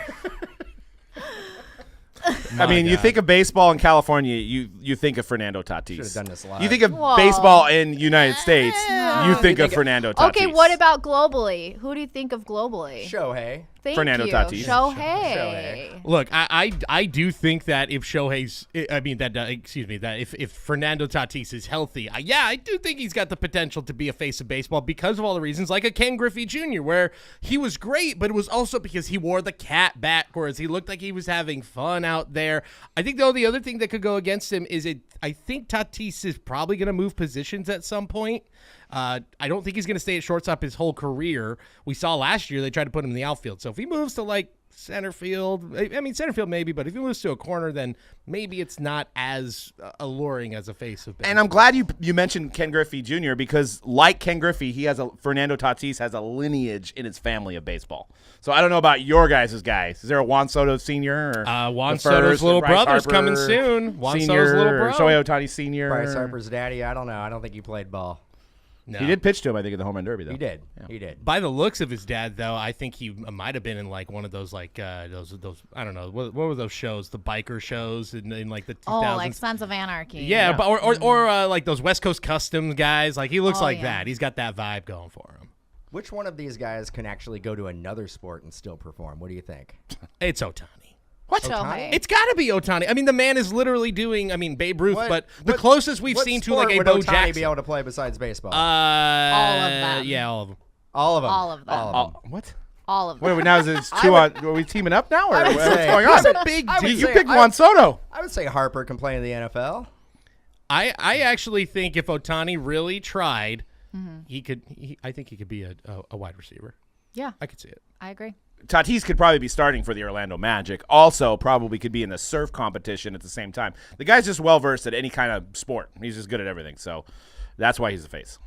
I mean, you think of baseball in California, you think of Fernando Tatis. Should've done this live. You think of Whoa. baseball in United States, you think of Fernando Tatis. Okay, what about globally? Who do you think of globally? Shohei. Thank Fernando you. Tatis. Shohei. Look, I do think that if Shohei's, I mean that that if Fernando Tatis is healthy, I do think he's got the potential to be a face of baseball because of all the reasons, like a Ken Griffey Jr., where he was great, but it was also because he wore the cat backwards. He looked like he was having fun out there. I think though the other thing that could go against him is I think Tatis is probably going to move positions at some point. I don't think he's going to stay at shortstop his whole career. We saw last year they tried to put him in the outfield. So if he moves to like center field, I mean center field maybe, but if he moves to a corner, then maybe it's not as alluring as a face of baseball. And I'm glad you mentioned Ken Griffey Jr. because like Ken Griffey, Fernando Tatis has a lineage in his family of baseball. So I don't know about your guys' guys. Is there a Juan Soto Sr. or Juan the Soto's first, little Bryce brother's Harper coming soon. Juan Sr., Soto's little or bro. Shohei Ohtani Sr. Bryce Harper's daddy. I don't know. I don't think he played ball. No. He did pitch to him, I think, in the home run derby, though. He did. He did. By the looks of his dad, though, I think he might have been in like one of those like those I don't know what were those shows, the biker shows in like the 2000s. Oh, like Sons of Anarchy. Yeah, but or like those West Coast Customs guys. Like he looks Oh, like yeah. that. He's got that vibe going for him. Which one of these guys can actually go to another sport and still perform? What do you think? It's Ohtani. What? Shohei. It's got to be Ohtani. I mean, the man is literally doing. I mean, Babe Ruth, What- but the what- closest we've what seen to sport like a would Bo Ohtani Jackson. be able to play besides baseball? All of them. Yeah, all of them. all of them. all of them. All of them. What? All of them. Wait, now is it two on? Are we teaming up now, or I would what's say- going on? That's a big I would deal. You say- picked Juan Soto. I would say Harper can play in the NFL. I actually think if Ohtani really tried, he could. I think he could be a wide receiver. Yeah, I could see it. I agree. Tatis could probably be starting for the Orlando Magic. Also, probably could be in the surf competition at the same time. The guy's just well versed at any kind of sport. He's just good at everything. So that's why he's the face.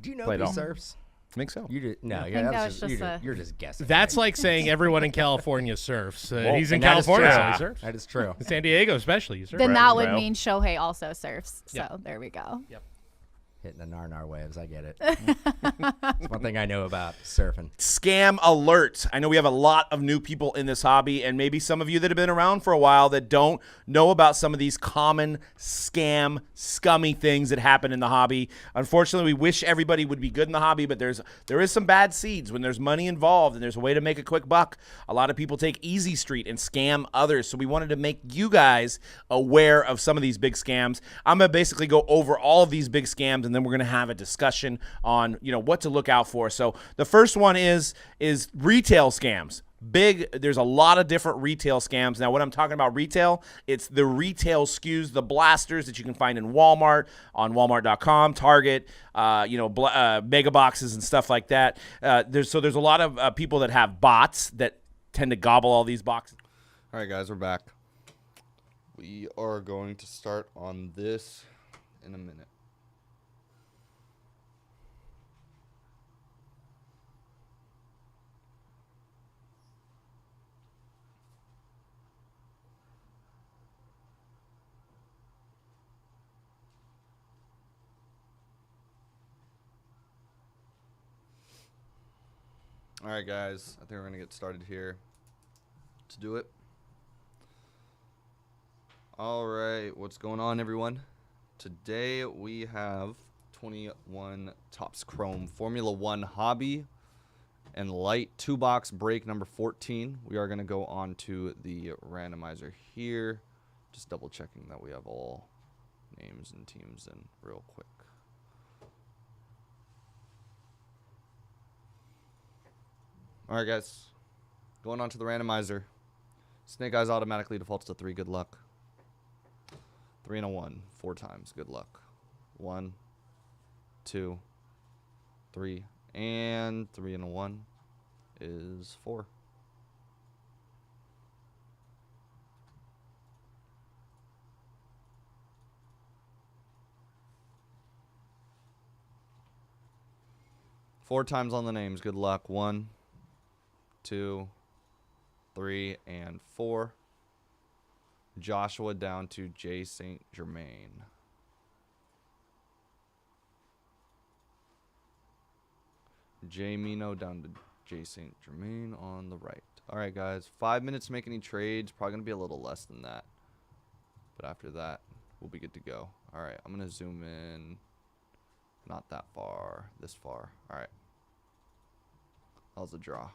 Do you know Played if he all. surfs? I think so. You just, no, I yeah, think that's that was just, just you're just guessing. That's right? like saying everyone in California surfs. He's in And that is California, so true. he surfs. That is true. San Diego, especially. He surfs. Then that would well. mean Shohei also surfs. So Yep. there we go. Hitting the nar waves. I get it. It's one thing I know about surfing. Scam alert. I know we have a lot of new people in this hobby, and maybe some of you that have been around for a while that don't know about some of these common scam, scummy things that happen in the hobby. Unfortunately, we wish everybody would be good in the hobby, but there is some bad seeds when there's money involved and there's a way to make a quick buck. A lot of people take Easy Street and scam others, so we wanted to make you guys aware of some of these big scams. I'm going to basically go over all of these big scams, and then we're going to have a discussion on, what to look out for. So the first one is retail scams. There's a lot of different retail scams. Now, when I'm talking about retail, it's the retail SKUs, the blasters that you can find in Walmart, on Walmart.com, Target, mega boxes and stuff like that. There's a lot of people that have bots that tend to gobble all these boxes. All right, guys, we're back. We are going to start on this in a minute. All right, guys, I think we're going to get started here to do it. All right, what's going on, everyone? Today we have 21 Topps Chrome Formula 1 Hobby and Light 2-box break number 14. We are going to go on to the randomizer here. Just double checking that we have all names and teams in real quick. All right, guys. Going on to the randomizer. Snake Eyes automatically defaults to 3. Good luck. 3 and a 1. 4 times. Good luck. 1, 2, 3, and 3 and a 1 is 4. Four times on the names. Good luck. 1, 2, 3, and 4. Joshua down to J. St. Germain. J. Mino down to J. St. Germain on the right. All right, guys. 5 minutes to make any trades. Probably going to be a little less than that. But after that, we'll be good to go. All right, I'm going to zoom in. Not that far. This far. All right. That was a draw.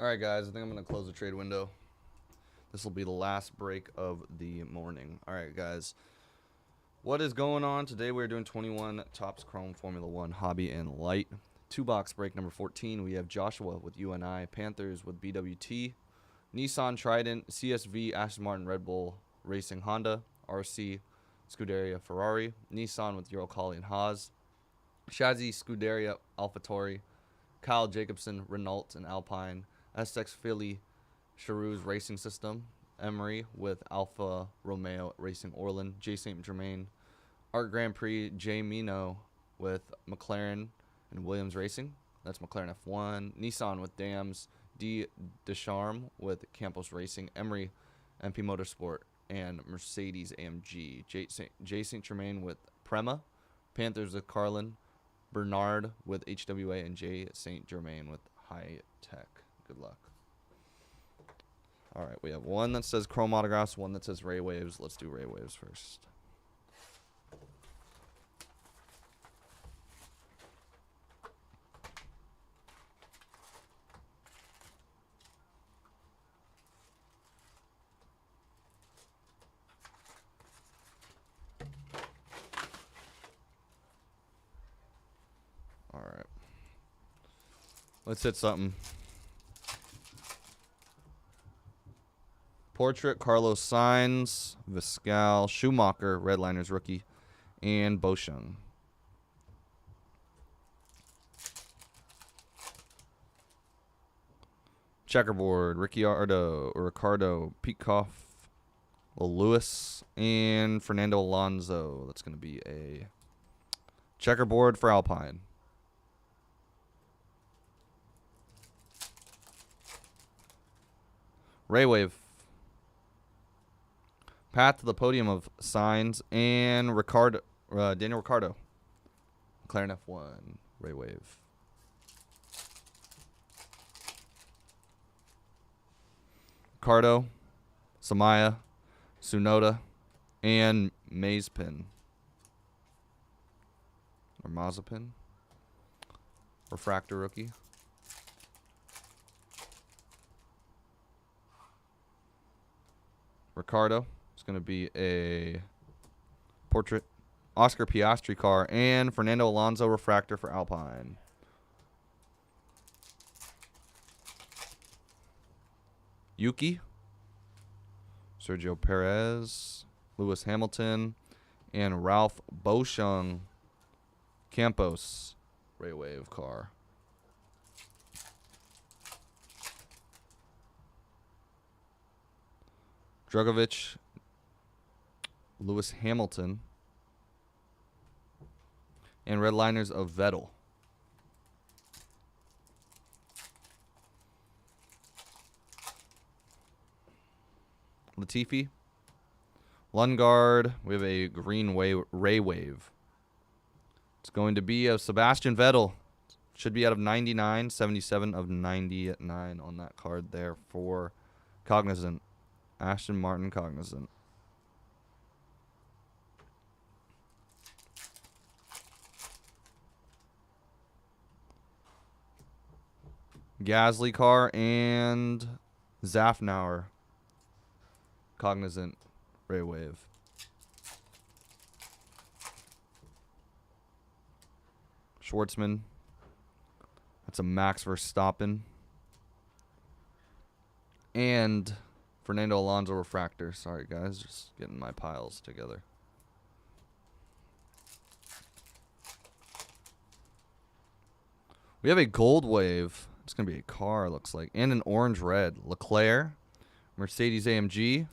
All right, guys. I think I'm going to close the trade window. This will be the last break of the morning. All right, guys. What is going on? Today we're doing 21 Topps Chrome Formula 1 Hobby and Light. 2-box break number 14. We have Joshua with UNI, Panthers with BWT, Nissan Trident, CSV, Aston Martin, Red Bull, Racing Honda, RC, Scuderia Ferrari, Nissan with Eurocali and Haas, Shazzy, Scuderia, AlphaTauri, Kyle Jacobson, Renault and Alpine, SX Philly, Charoux Racing System, Emery with Alfa Romeo Racing Orland, J. St. Germain, Art Grand Prix, J. Mino with McLaren and Williams Racing. That's McLaren F1. Nissan with Dams, D. Descharme with Campos Racing, Emery MP Motorsport, and Mercedes AMG. J. St. Germain with Prema, Panthers with Carlin, Bernard with HWA, and J. St. Germain with High Tech. Good luck. All right, we have one that says Chrome Autographs, one that says Ray Waves. Let's do Ray Waves first. All right. Let's hit something. Portrait, Carlos Sainz, Viscal, Schumacher, Redliners rookie, and Boshung. Checkerboard, Ricardo, Peacock, Lewis, and Fernando Alonso. That's going to be a checkerboard for Alpine. Ray Wave. Path to the podium of Sainz and Daniel Ricciardo. McLaren F1, Ray Wave. Ricardo, Samaya, Tsunoda, and Mazepin. Or Mazepin. Refractor rookie. Ricardo. It's going to be a portrait. Oscar Piastri car and Fernando Alonso refractor for Alpine. Yuki. Sergio Perez. Lewis Hamilton. And Ralph Boschung. Campos. Ray Wave car. Drugovich. Lewis Hamilton, and Redliners of Vettel. Latifi, Lundgaard. We have a green Ray Wave. It's going to be of Sebastian Vettel. Should be out of 99, 77 of 99 on that card there for Cognizant. Aston Martin Cognizant. Gasly car and Zafnauer. Cognizant Ray Wave. Schwartzman. That's a Max Verstappen. And Fernando Alonso refractor. Sorry, guys. Just getting my piles together. We have a gold wave. It's going to be a car, looks like. And an orange red. Leclerc. Mercedes AMG.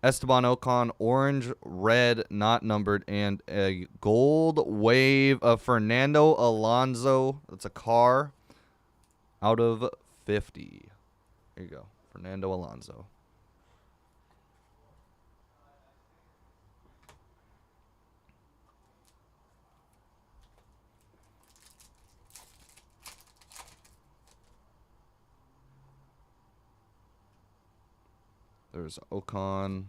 Esteban Ocon. Orange, red, not numbered. And a gold wave of Fernando Alonso. That's a car out of 50. There you go. Fernando Alonso. There's Ocon,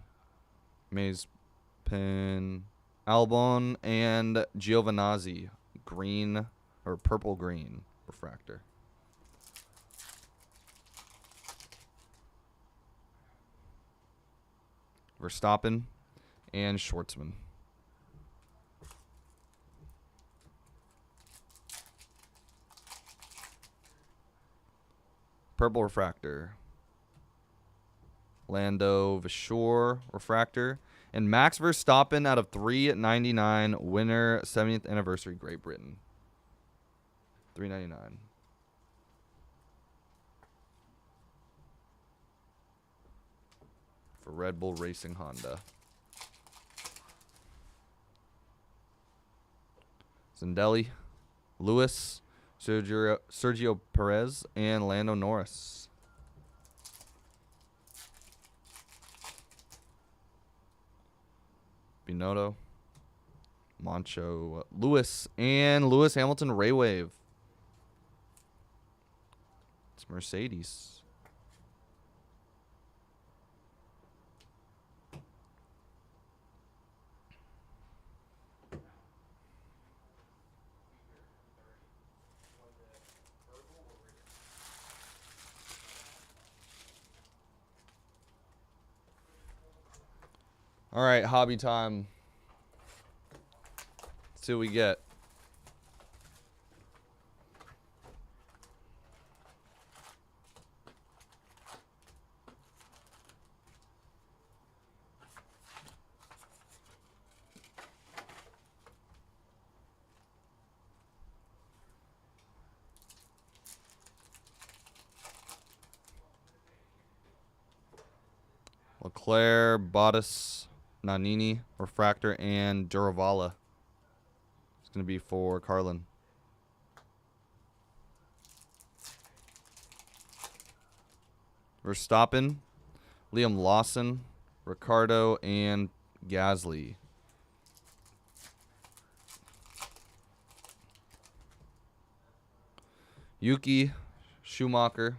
Mazepin, Albon, and Giovinazzi. Green or purple green refractor. Verstappen and Schwartzman. Purple refractor. Lando Vishore refractor. And Max Verstappen out of 399. Winner 70th anniversary Great Britain. 399. for Red Bull Racing Honda. Zindelli, Lewis, Sergio Perez, and Lando Norris. Binotto, Moncho, Lewis, and Lewis Hamilton Ray Wave. It's Mercedes. All right, hobby time. Let's see what we get. Leclerc, Bottas, Nannini, Refractor, and Duravala. It's going to be for Carlin. Verstappen, Liam Lawson, Ricardo, and Gasly. Yuki, Schumacher,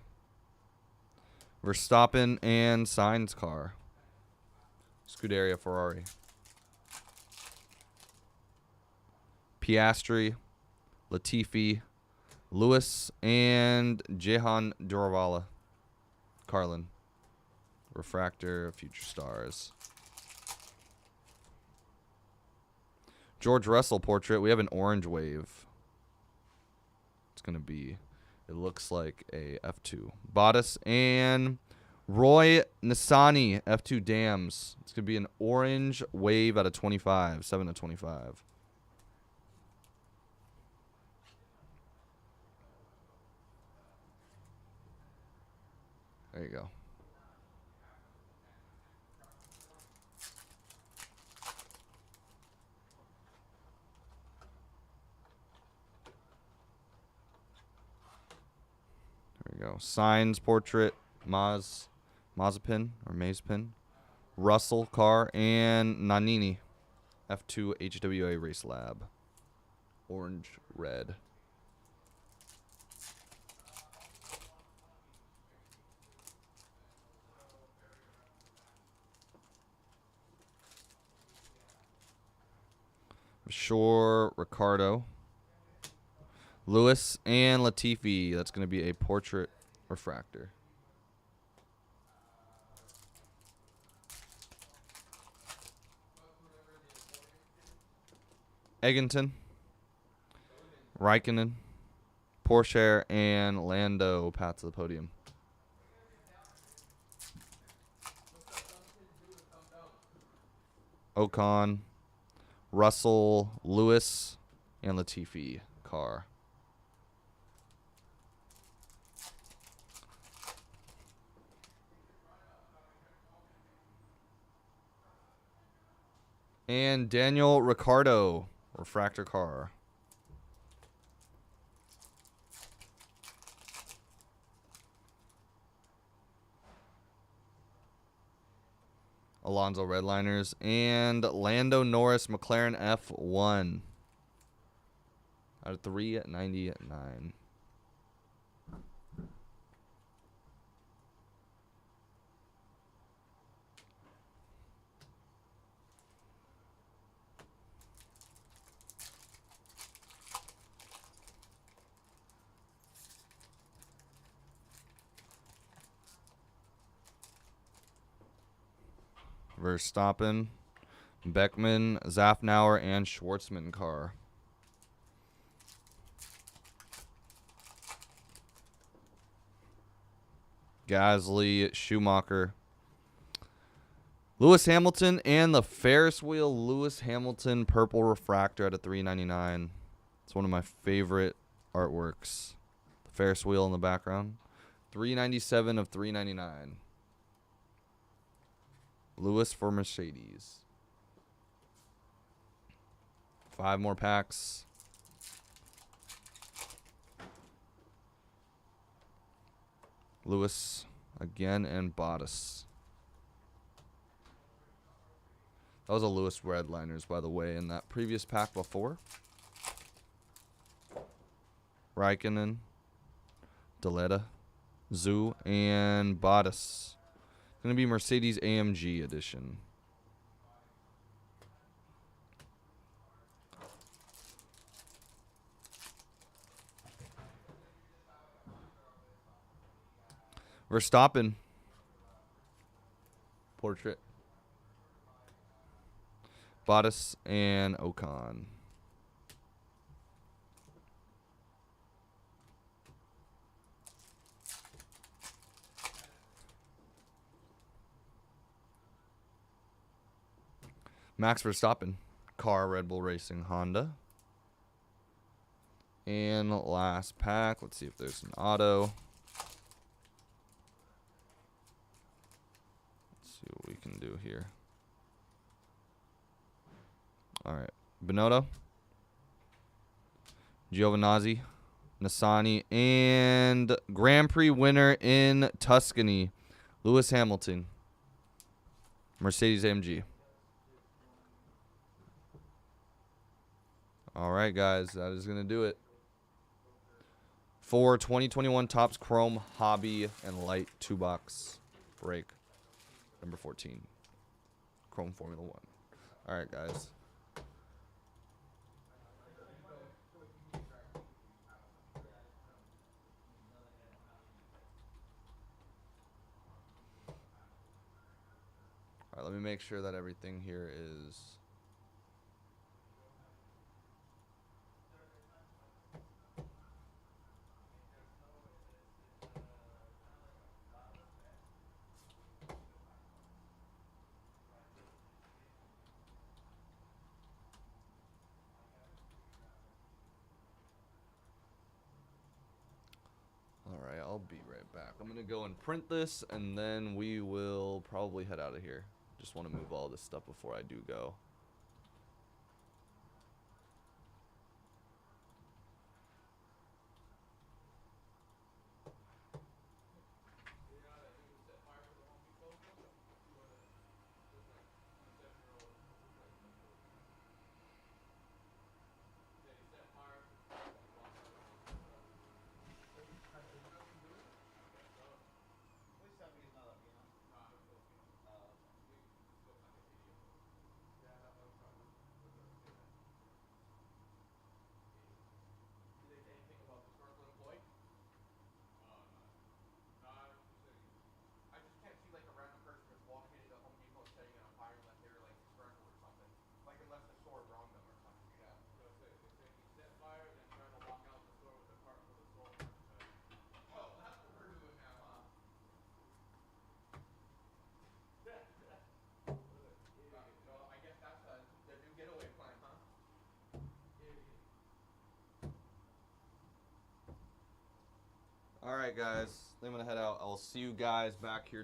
Verstappen, and Sainz car. Scuderia Ferrari. Piastri, Latifi, Lewis, and Jehan Duravala. Carlin. Refractor, Future Stars. George Russell portrait. We have an orange wave. It's going to be, it looks like a F2. Bottas and Roy Nissany, F2 Dams. It's going to be an orange wave out of 25, 7 of 25. There you go. There we go. Signs portrait, Mazepin or Mazepin, Russell car, and Nannini, F2 HWA Race Lab. Orange, red. Shore, Ricardo, Lewis, and Latifi. That's going to be a portrait refractor. Egginton, Raikkonen, Porsche, and Lando path to the podium. Ocon, Russell, Lewis, and Latifi car. And Daniel Ricciardo, refractor car. Alonso Redliners, and Lando Norris McLaren F1 out of 399. Verstappen, Beckman, Zafnauer, and Schwartzman car. Gasly, Schumacher, Lewis Hamilton, and the Ferris wheel Lewis Hamilton purple refractor out of 399. It's one of my favorite artworks. The Ferris wheel in the background. 397 of 399. Lewis for Mercedes. 5 more packs. Lewis again and Bottas. That was a Lewis Redliners, by the way, in that previous pack before. Raikkonen, Deleta, Zoo, and Bottas. Going to be Mercedes AMG edition. Verstappen. Portrait. Bottas and Ocon. Max Verstappen. Car, Red Bull Racing, Honda. And last pack. Let's see if there's an auto. Let's see what we can do here. All right. Binotto. Giovinazzi. Nassani. And Grand Prix winner in Tuscany. Lewis Hamilton. Mercedes AMG. All right, guys. That is going to do it for 2021 Topps Chrome Hobby and Light 2-box break number 14. Chrome Formula 1. All right, guys. All right, let me make sure that everything here is... All right, I'll be right back. I'm going to go and print this, and then we will probably head out of here. Just want to move all this stuff before I do go. All right, guys. I'm going to head out. I'll see you guys back here